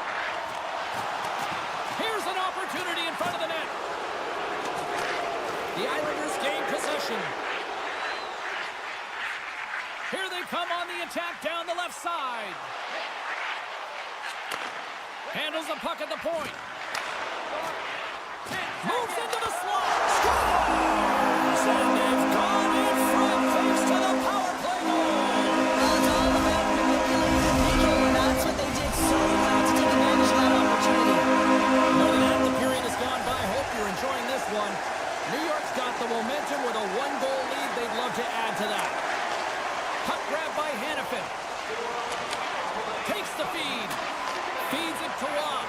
Here's an opportunity in front of the net. The Islanders gain possession. Here they come on the attack down the left side. Handles the puck at the point. Moves into the slot. Scores! And they've gone in front thanks to the power play goal. It's all about manipulating the PK, and that's what they did so well to take advantage of that opportunity. More than half the period has gone by. Hope you're enjoying this one. New York's got the momentum with a one-goal lead. They'd love to add to that. Puck grab by Hannafin. Takes the feed. Feeds it to Watt.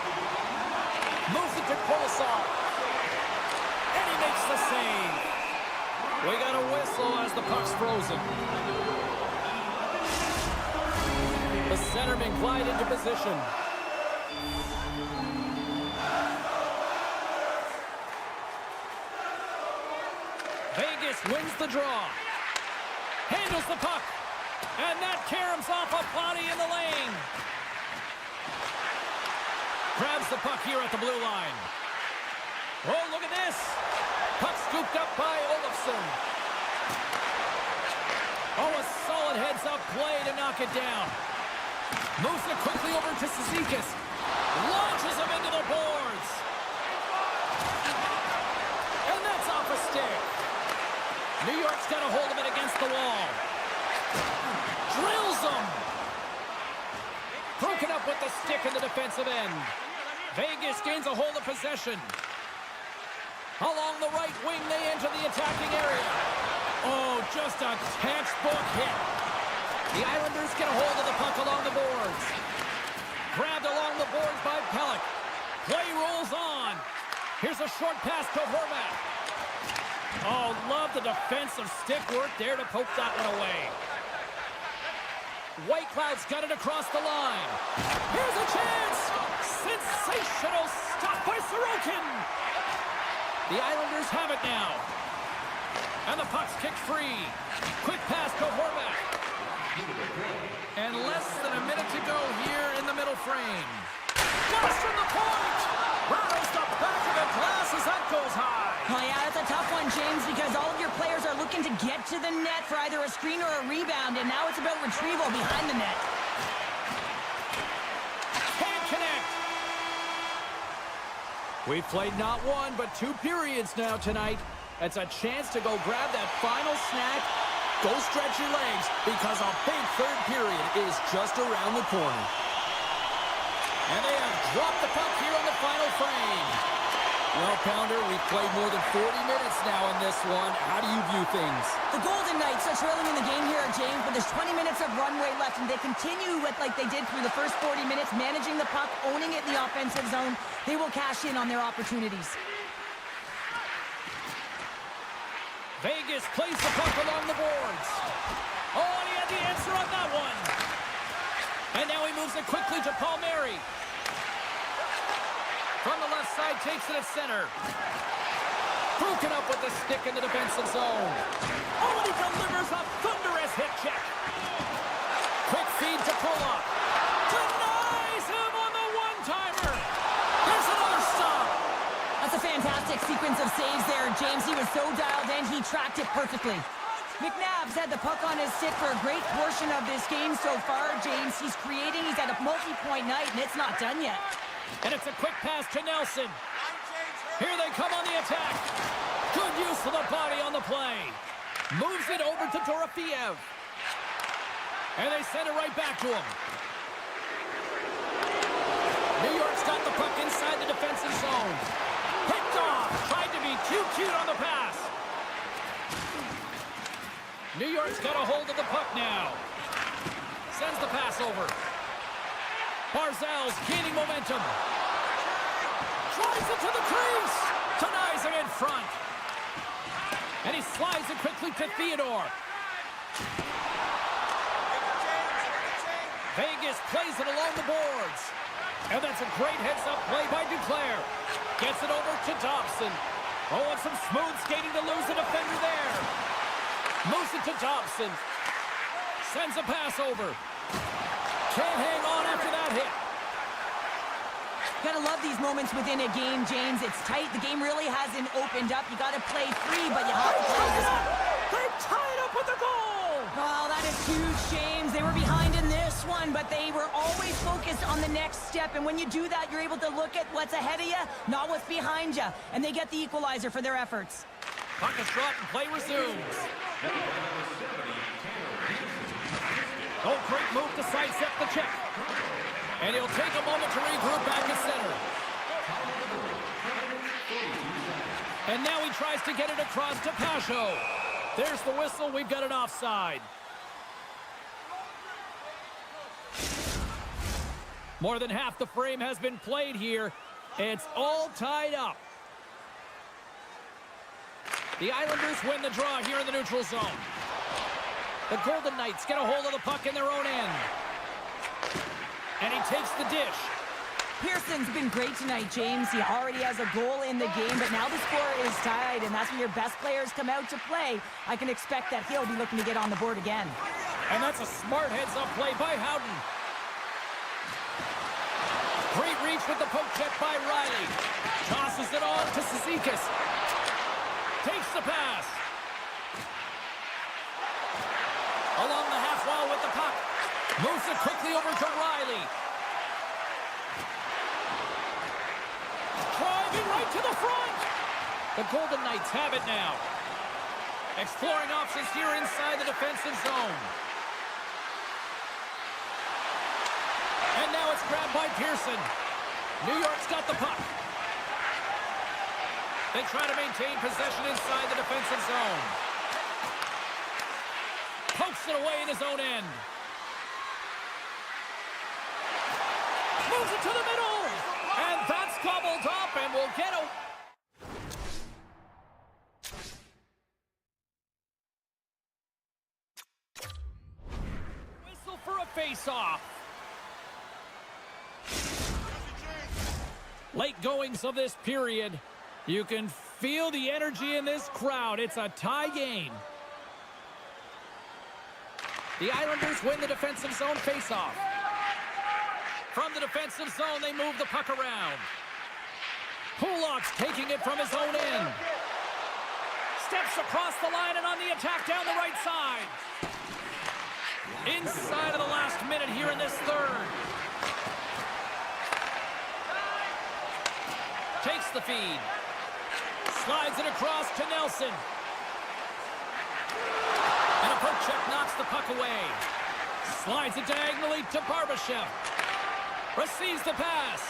Moves it to Kolosov. And he makes the save. We got a whistle as the puck's frozen. The centerman glide into position. Vegas wins the draw. Handles the puck. And that caroms off a body in the lane. Grabs the puck here at the blue line. Oh, look at this. Puck scooped up by Olofsson. Oh, a solid heads-up play to knock it down. Moves it quickly over to Cizikas. Launches him into the boards. And that's off a stick. New York's got a hold of it against the wall. Drills him. Broken up with the stick in the defensive end. Vegas gains a hold of possession. Along the right wing, they enter the attacking area. Oh, just a textbook hit. The Islanders get a hold of the puck along the boards. Grabbed along the boards by Pelech. Play rolls on. Here's a short pass to Horvat. Oh, love the defensive stick work there to poke that one away. Whitecloud's got it across the line. Here's a chance. Sensational stop by Sorokin. The Islanders have it now. And the puck's kicked free. Quick pass to Horvat. And less than a minute to go here in the middle frame. Blast from the point. Rattles the back of the glass as that goes high. Oh, yeah, that's a tough one, James, because all of your players are looking to get to the net for either a screen or a rebound, and now it's about retrieval behind the net. Can't connect. We've played not one, but 2 periods now tonight. It's a chance to go grab that final snack. Go stretch your legs, because a big third period is just around the corner. And they have dropped the puck here on the final frame. Well, Pounder, we've played more than 40 minutes now in this one. How do you view things? The Golden Knights are trailing in the game here, James, but there's 20 minutes of runway left, and they continue with like they did through the first 40 minutes, managing the puck, owning it in the offensive zone. They will cash in on their opportunities. Vegas plays the puck along the boards. Oh, and he had the answer on that one. And now he moves it quickly to Palmieri. From the left side, takes it at center. Broken up with the stick in the defensive zone. Oh, and he delivers a thunderous hit check. Quick feed to Pulla. Denies him on the one-timer. There's another stop. That's a fantastic sequence of saves there, James. He was so dialed in, he tracked it perfectly. McNabb's had the puck on his stick for a great portion of this game so far, James. He's creating, he's had a multi-point night, and it's not done yet. And it's a quick pass to Nelson. Here they come on the attack. Good use of the body on the play. Moves it over to Dorofeev. And they send it right back to him. New York's got the puck inside the defensive zone. Picked off. Tried to be too cute on the pass. New York's got a hold of the puck now. Sends the pass over. Barzal's gaining momentum. Drives it to the crease. Denies him in front. And he slides it quickly to Theodore. Vegas plays it along the boards. And that's a great heads-up play by Duclair. Gets it over to Dobson. Oh, and some smooth skating to lose the defender there. Moves it to Dobson. Sends a pass over. Can't hang on after that hit. Gotta love these moments within a game, James. It's tight. The game really hasn't opened up. You gotta play free, but you have to play this. They tie it up with a goal! Oh, that is huge, James. They were behind in this one, but they were always focused on the next step. And when you do that, you're able to look at what's ahead of you, not what's behind you. And they get the equalizer for their efforts. Puck is dropped and play resumes. Oh, great move to sidestep the check. And he'll take a moment to regroup back at center. And now he tries to get it across to Pajot. There's the whistle. We've got an offside. More than half the frame has been played here. It's all tied up. The Islanders win the draw here in the neutral zone. The Golden Knights get a hold of the puck in their own end. And he takes the dish. Pearson's been great tonight, James. He already has a goal in the game, but now the score is tied, and that's when your best players come out to play. I can expect that he'll be looking to get on the board again. And that's a smart heads-up play by Howden. Great reach with the poke check by Riley. Tosses it on to Cizikas. Takes the pass. Along the half wall with the puck. Moves it quickly over to Riley. Driving right to the front. The Golden Knights have it now. Exploring options here inside the defensive zone. And now it's grabbed by Pearson. New York's got the puck. They try to maintain possession inside the defensive zone. Pokes it away in his own end. Moves it to the middle. And that's gobbled up, and we'll get a... whistle for a face-off. Late goings of this period. You can feel the energy in this crowd. It's a tie game. The Islanders win the defensive zone face-off. From the defensive zone, they move the puck around. Pulak's taking it from his own end. Steps across the line and on the attack down the right side. Inside of the last minute here in this third. Takes the feed. Slides it across to Nelson. And a poke check knocks the puck away. Slides it diagonally to Barbashev. Receives the pass.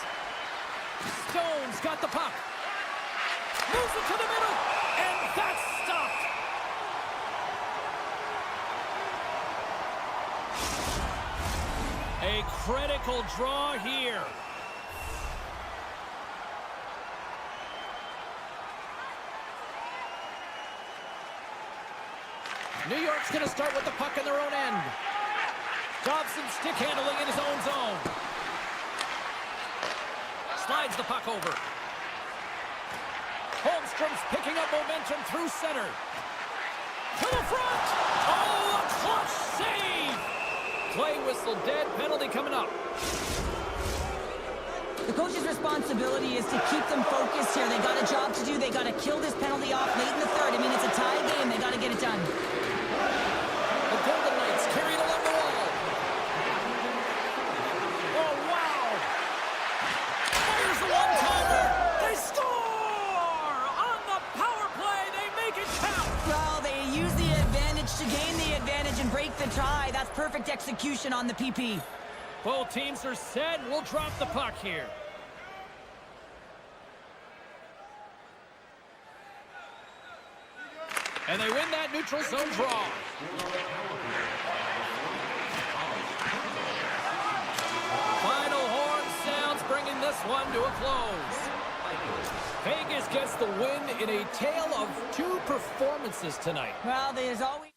Stone's got the puck. Moves it to the middle. And that's stopped. A critical draw here. New York's going to start with the puck in their own end. Dobson stick handling in his own zone. Slides the puck over. Holmstrom's picking up momentum through center. To the front! Oh, a clutch save! Play whistle dead, penalty coming up. The coach's responsibility is to keep them focused here. They got a job to do. They got to kill this penalty off late in the third. I mean, it's a tie game. They got to get it done. decent try. That's perfect execution on the PP. Both teams are set. We'll drop the puck here. And they win that neutral zone draw. Final horn sounds, bringing this one to a close. Vegas gets the win in a tale of two performances tonight. Well, there's always...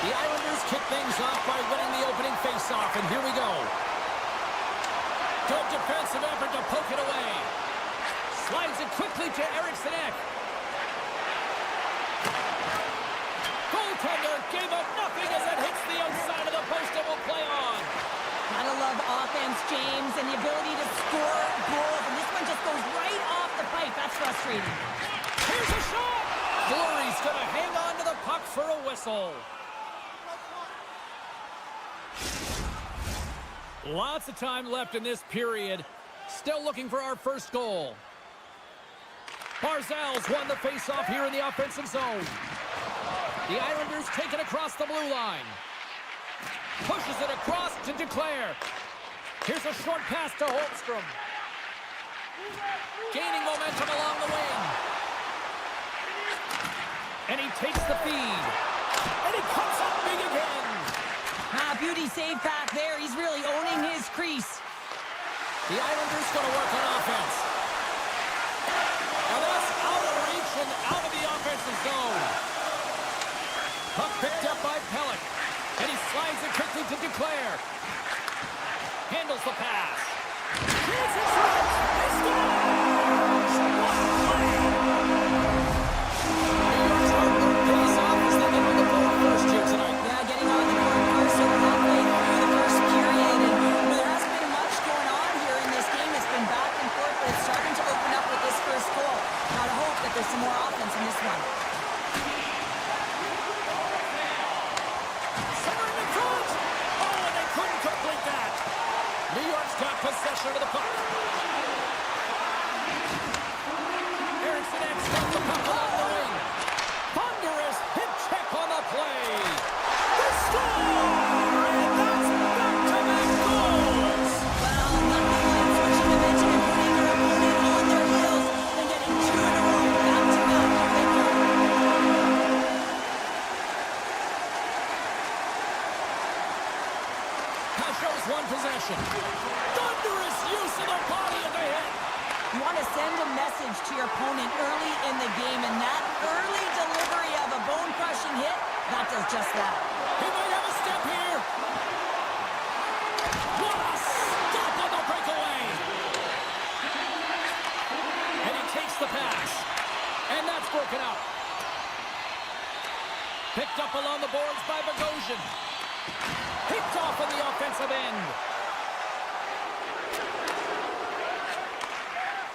The Islanders kick things off by winning the opening faceoff, and here we go. Good defensive effort to poke it away. Slides it quickly to EnnY. Goaltender gave up nothing as it hits the outside of the post and will play on. Gotta love offense, James, and the ability to score goals. And this one just goes right off the pipe. That's frustrating. Here's a shot. Fleury's going to hang on to the puck for a whistle. Lots of time left in this period. Still looking for our first goal. Barzal's won the faceoff here in the offensive zone. The Islanders take it across the blue line. Pushes it across to Declare. Here's a short pass to Holmstrom. Gaining momentum along the wing. And he takes the feed. And he comes up big again. A beauty save back there. He's really owning his crease. The Islanders going to work on offense. And that's out of reach and out of the offensive zone. Puck picked up by Pellick. And he slides it quickly to Duclair. Handles the pass. Shoots it short. He scores! What a play! New York's hard-work pays off as they get on the board first here tonight. Yeah, getting on the board first, so we're halfway through the first period. And there hasn't been much going on here in this game. It's been back and forth, but it's starting to open up with this first goal. Gotta hope that there's some more offense in this one. Centering in front! Oh, and they couldn't complete that. New York's got possession of the puck. Erickson X got the puck along the wing. Thunderous hip check on the play. The score! And that's back-to-back goals! Well, nothing like switching the bench and putting your opponent on their heels and getting 2 in a row back-to-back. That shows one possession. Thunderous use of the body of the hit. You want to send a message to your opponent early in the game, and that early delivery of a bone-crushing hit, that does just that. He might have a step here. What a stop on the breakaway. And he takes the pass. And that's broken up. Picked up along the boards by Bogosian. Picked off on the offensive end.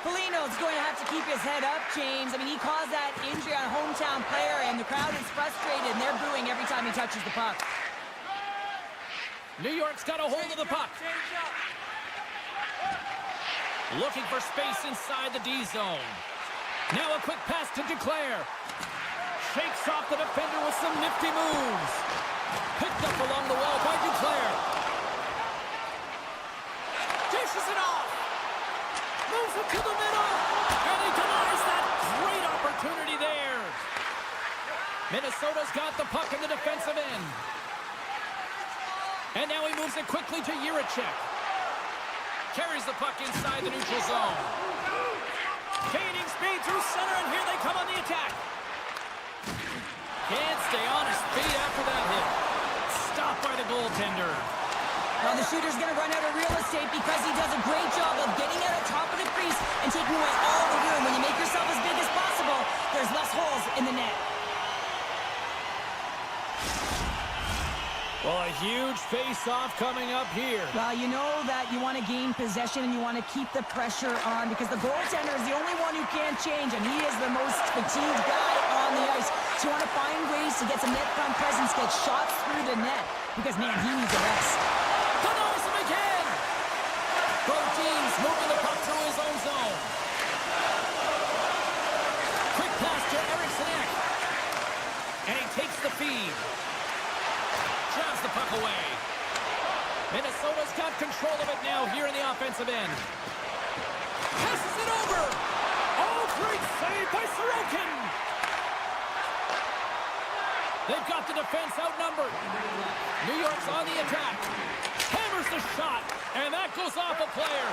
Foligno's going to have to keep his head up, James. I mean, he caused that injury on a hometown player, and the crowd is frustrated, and they're booing every time he touches the puck. New York's got a hold of the puck. Looking for space inside the D zone. Now a quick pass to Duclair. Shakes off the defender with some nifty moves. Picked up along the wall by Duclair. Dishes it off. Moves it to the middle. And he denies that great opportunity there. Minnesota's got the puck in the defensive end. And now he moves it quickly to EuroCup. Carries the puck inside the neutral zone. Gaining speed through center, and here they come on the attack. Can't stay on his feet after that hit. Stopped by the goaltender. Well, the shooter's going to run out of real estate because he does a great job of getting out of top of the crease and taking away all the room. When you make yourself as big as possible, there's less holes in the net. Well, a huge face-off coming up here. Well, you know that you want to gain possession and you want to keep the pressure on because the goaltender is the only one who can't change, and he is the most fatigued guy on the ice. So you want to find ways to get some net front presence, get shots through the net because, man, he needs a rest. Denies him again. Both teams moving the puck through his own zone. Quick pass to Erickson. And he takes the feed. Drives the puck away. Minnesota's got control of it now here in the offensive end. Passes it over. Oh, great save by Sorokin. They've got the defense outnumbered. New York's on the attack. Hammers the shot, and that goes off a player.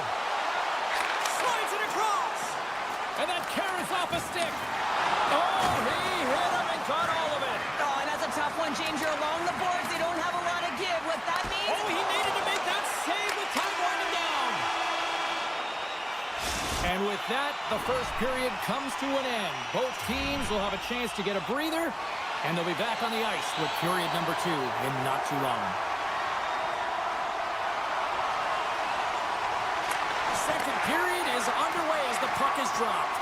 Slides it across. And that carries off a stick. Oh, he hit him and got all of it. Oh, and that's a tough one, James. You're along the boards. They don't have a lot of give. What that means? Oh, he needed to make that save with time winding down. And with that, the first period comes to an end. Both teams will have a chance to get a breather, and they'll be back on the ice with period number 2 in not too long. Second period is underway as the puck is dropped.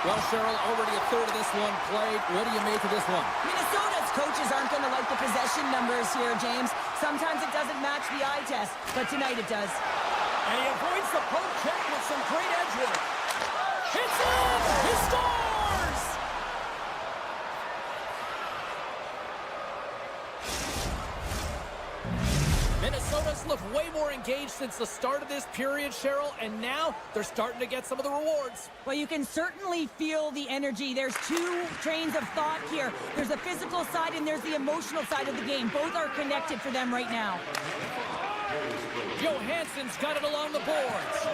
Well, Cheryl, already a third of this one played. What do you make of this one? Minnesota's coaches aren't going to like the possession numbers here, James. Sometimes it doesn't match the eye test, but tonight it does. And he avoids the poke check with some great edge work. It's in! He scores! Minnesota's look way more engaged since the start of this period, Cheryl, and now they're starting to get some of the rewards. Well, you can certainly feel the energy. There's two trains of thought here. There's the physical side and there's the emotional side of the game. Both are connected for them right now. Johansson's got it along the boards.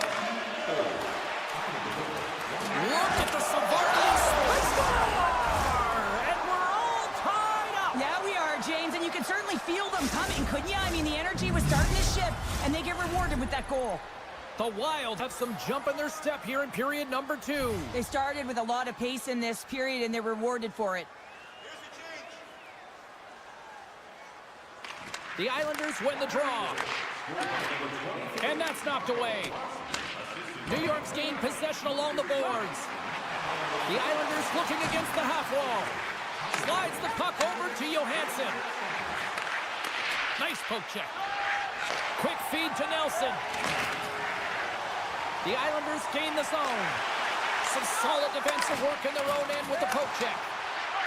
Look at the Savardi score! And we're all tied up! Yeah, we are, James, and you can certainly feel them coming, couldn't you? I mean, the energy was starting to shift, and they get rewarded with that goal. The Wild have some jump in their step here in period number 2. They started with a lot of pace in this period, and they're rewarded for it. The Islanders win the draw. And that's knocked away. New York's gained possession along the boards. The Islanders looking against the half wall. Slides the puck over to Johansson. Nice poke check. Quick feed to Nelson. The Islanders gain the zone. Some solid defensive work in their own end with the poke check.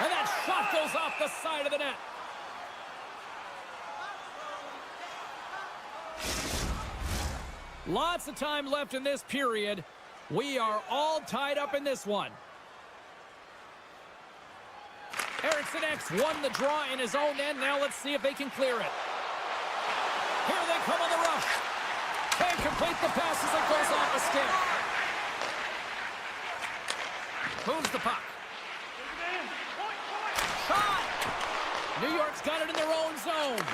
And that shot goes off the side of the net. Lots of time left in this period. We are all tied up in this one. Eriksson X won the draw in his own end. Now let's see if they can clear it. Here they come on the rush. Can't complete the pass as it goes off the stick. Moves the puck. Shot! New York's got it in their own zone.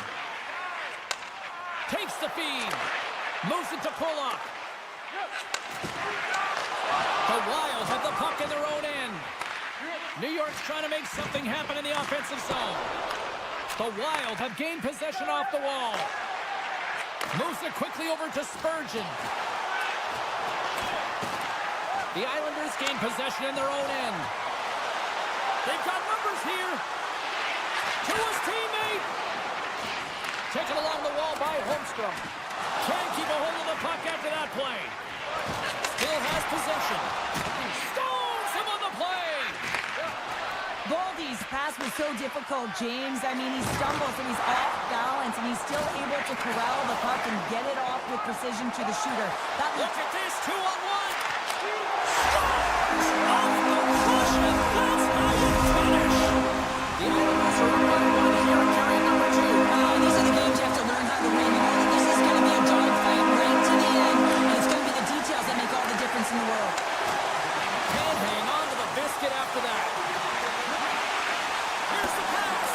Takes the feed. Moves it to Pollock. The Wild have the puck in their own end. New York's trying to make something happen in the offensive zone. The Wild have gained possession off the wall. Moves it quickly over to Spurgeon. The Islanders gain possession in their own end. They've got numbers here. To his teammate. Taken along the wall by Holmstrom. Can't keep a hold of the puck after that play. Still has possession. Stones him on the play. Baldy's pass was so difficult, James. I mean, he stumbles and he's off balance, and he's still able to corral the puck and get it off with precision to the shooter. Look at this, 2-on-1. Stones off the push, and that's how you finish. The Islanders are up by 1 here in period number 2. These are the games you have to learn how to win. You know that this is going to be a dogfight right to the end, and it's going to be the details that make all the difference in the world. Can't hang on to the biscuit after that. Here's the pass.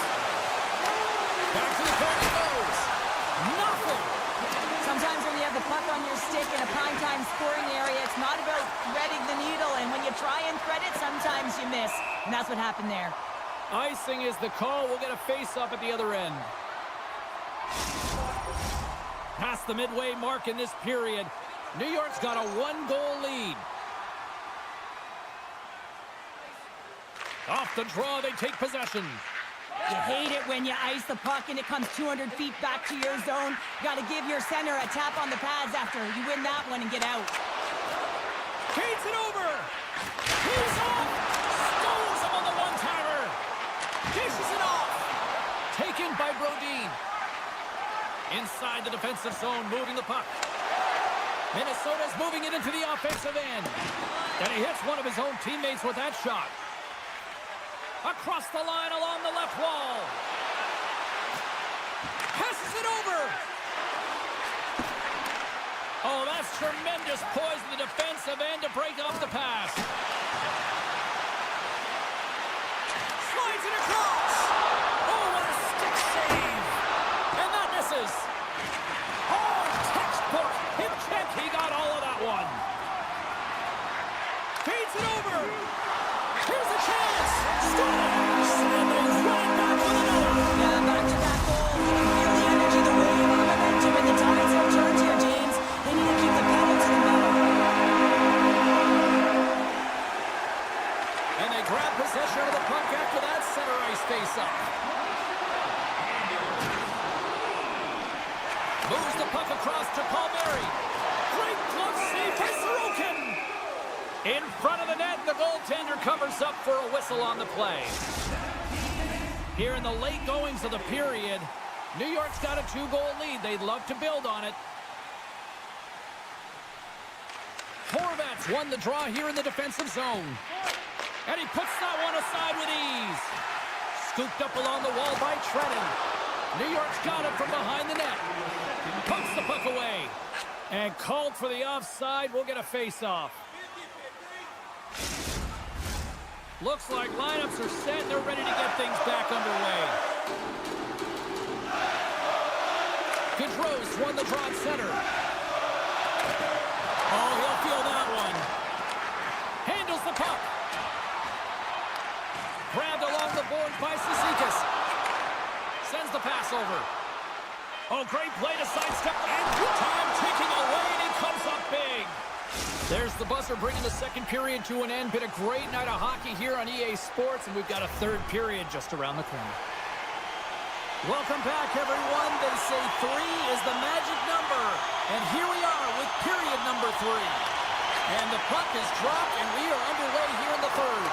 Back to the point it goes. Nothing. Sometimes when you have the puck on your stick in a prime-time scoring area, it's not about threading the needle, and when you try and thread it, sometimes you miss, and that's what happened there. Icing is the call. We'll get a face-up at the other end. Past the midway mark in this period, New York's got a 1-goal lead. Off the draw, they take possession. You hate it when you ice the puck and it comes 200 feet back to your zone. You got to give your center a tap on the pads after you win that one and get out. Feeds it over. He's off. Stones him on the one-timer. Dishes it off. Taken by Brodin. Inside the defensive zone, moving the puck. Minnesota's moving it into the offensive end. And he hits one of his own teammates with that shot. Across the line along the left wall. Passes it over. Oh, that's tremendous poise in the defensive end to break off the pass. Slides it across. Oh, what a stick save. And that misses. Oh, textbook hip check. He got all of that one. Feeds it over. Here's a chance. Stones. And they run back with another. Yeah, back-to-back goals. You can feel the energy, the wave, the momentum, and the tides have turned here, James. They need to keep the pedal to the metal. And they grab possession of the puck after that center ice face-up. Moves the puck across to Palmieri. Great glove save by Sorokin. In front of the net, the goaltender covers up for a whistle on the play. Here in the late goings of the period, New York's got a 2-goal lead. They'd love to build on it. Horvat's won the draw here in the defensive zone. And he puts that one aside with ease. Scooped up along the wall by Trenton. New York's got it from behind the net. Pumps the puck away. And called for the offside. We'll get a face-off. Looks like lineups are set. They're ready to get things back underway. Gaudreau's won the draw at center. Oh, he'll feel that one. Handles the puck. Grabbed along the board by Cizikas. Sends the pass over. Oh, great play to sidestep. And time ticking away, and he comes up big. There's the buzzer bringing the second period to an end. Been a great night of hockey here on EA Sports, and we've got a third period just around the corner. Welcome back, everyone. They say 3 is the magic number. And here we are with period number 3. And the puck is dropped, and we are underway here in the third.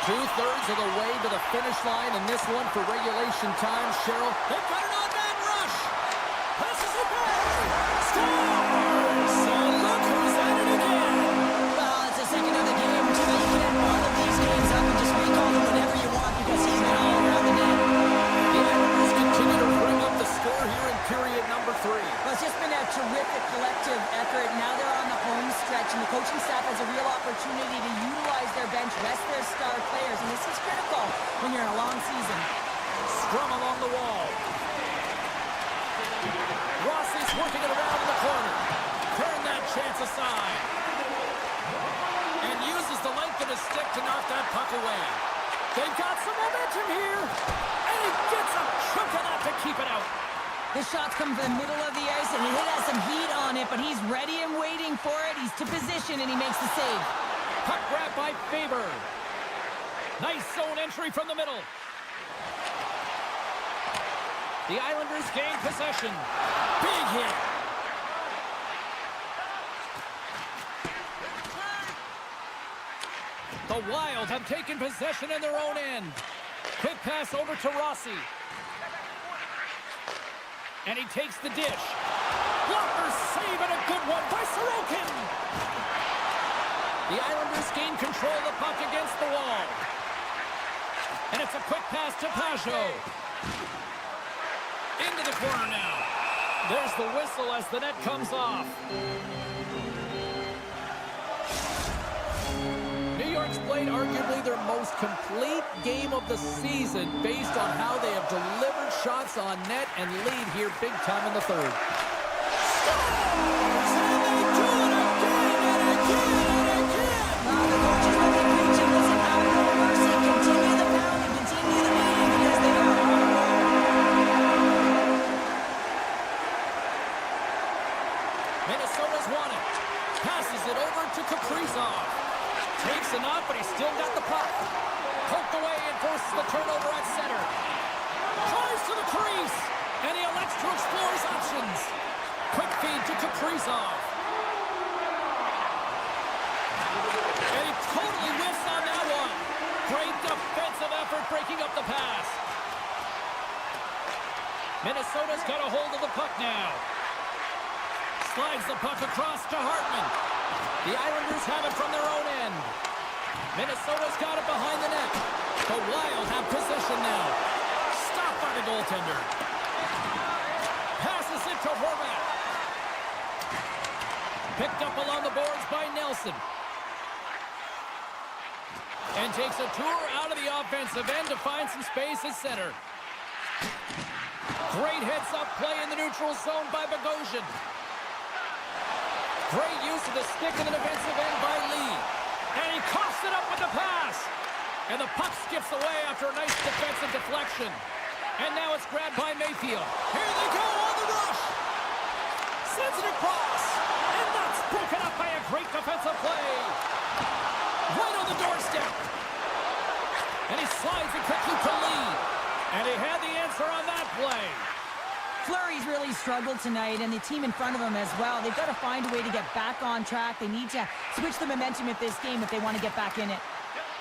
2/3 of the way to the finish line, and this one for regulation time. Cheryl, they've got an on-man rush. Passes it back. Scores! So look who's at it again. Well, it's the second of the game. You can't bottle these games up and just recall them whenever you want because he's been all around the net. The Islanders continue to bring up the score here in period number 3. Well, it's just been a terrific collective effort. Now they're on the home stretch, and the coaching staff has a real opportunity to utilize their bench, rest their star players, and this is critical when you're in a long season. Scrum along the wall. Rossi's working it around in the corner. Turn that chance aside. And uses the length of his stick to knock that puck away. They've got some momentum here. And he gets a chunk of that to keep it out. This shot's come from the middle of the ice, and he has some heat on it, but he's ready and waiting for it. He's to position, and he makes the save. Puck grab by Faber. Nice zone entry from the middle. The Islanders gain possession. Big hit. The Wild have taken possession in their own end. Quick pass over to Rossi. And he takes the dish. Blocker save and a good one by Sorokin. The Islanders gain control of the puck against the wall. And it's a quick pass to Pajot. Into the corner now. There's the whistle as the net comes off. New York's played arguably their most complete game of the season based on how they have delivered shots on net and lead here big time in the third. Scores! And they do it again and again and again! Wow, the coaches will be preaching this and have no mercy. Continue the pounding, continue the beating because they are on a roll. Minnesota's won it. Passes it over to Kaprizov. Takes a knock, but he's still got the puck. Poked away and forces the turnover at center. Tries to the crease, and he elects to explore his options. Quick feed to Kaprizov. And he totally whiffs on that one. Great defensive effort breaking up the pass. Minnesota's got a hold of the puck now. Slides the puck across to Hartman. The Islanders have it from their own end. Minnesota's got it behind the net. The Wild have possession now. Stopped by the goaltender. Passes it to Horvat. Picked up along the boards by Nelson. And takes a tour out of the offensive end to find some space at center. Great heads-up play in the neutral zone by Bogosian. Great use of the stick in the defensive end by Lee. And he coughs it up with the pass. And the puck skips away after a nice defensive deflection. And now it's grabbed by Mayfield. Here they go on the rush. Sends it across. And that's broken up by a great defensive play. Right on the doorstep. And he slides it quickly to Lee. And he had the answer on that play. Fleury's really struggled tonight, and the team in front of him as well. They've got to find a way to get back on track. They need to switch the momentum of this game if they want to get back in it.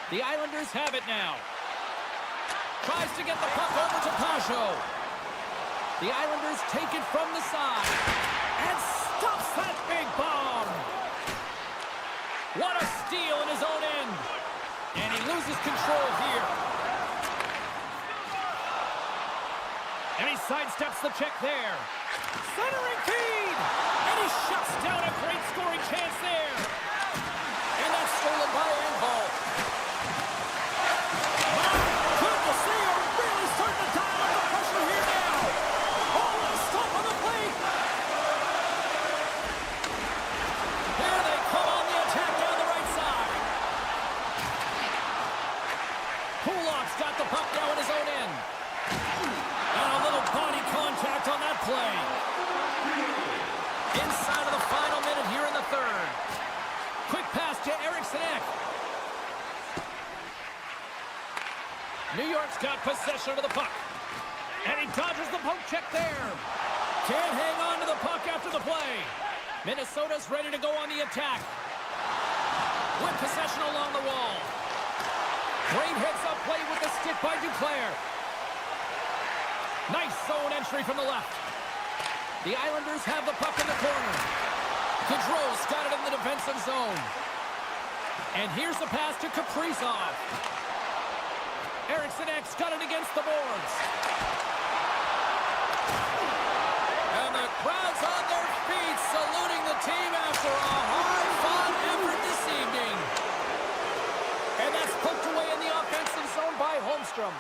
The Islanders have it now. Tries to get the puck over to Pajot. The Islanders take it from the side. And stops that big bomb. What a steal in his own end. And he loses control here. And he sidesteps the check there. Centering feed! And he shuts down a great scoring chance there. And that's stolen by Anvil. My goodness, they are really starting to dial up the pressure here now. Oh, what a stop on the plate. Here they come on the attack down the right side. Kulak's got the puck now in his own end. And a little body contact on that play. Inside of the final minute here in the third. Quick pass to EnnY. New York's got possession of the puck. And he dodges the poke check there. Can't hang on to the puck after the play. Minnesota's ready to go on the attack. With possession along the wall. Great heads-up play with the stick by Duclair. Nice zone entry from the left. The Islanders have the puck in the corner. Gaudreau's got it in the defensive zone. And here's the pass to Kaprizov. EnnY's got it against the boards. And the crowd's on their feet saluting the team after a hard-fought effort this evening. And that's poked away in the offensive zone by Holmstrom.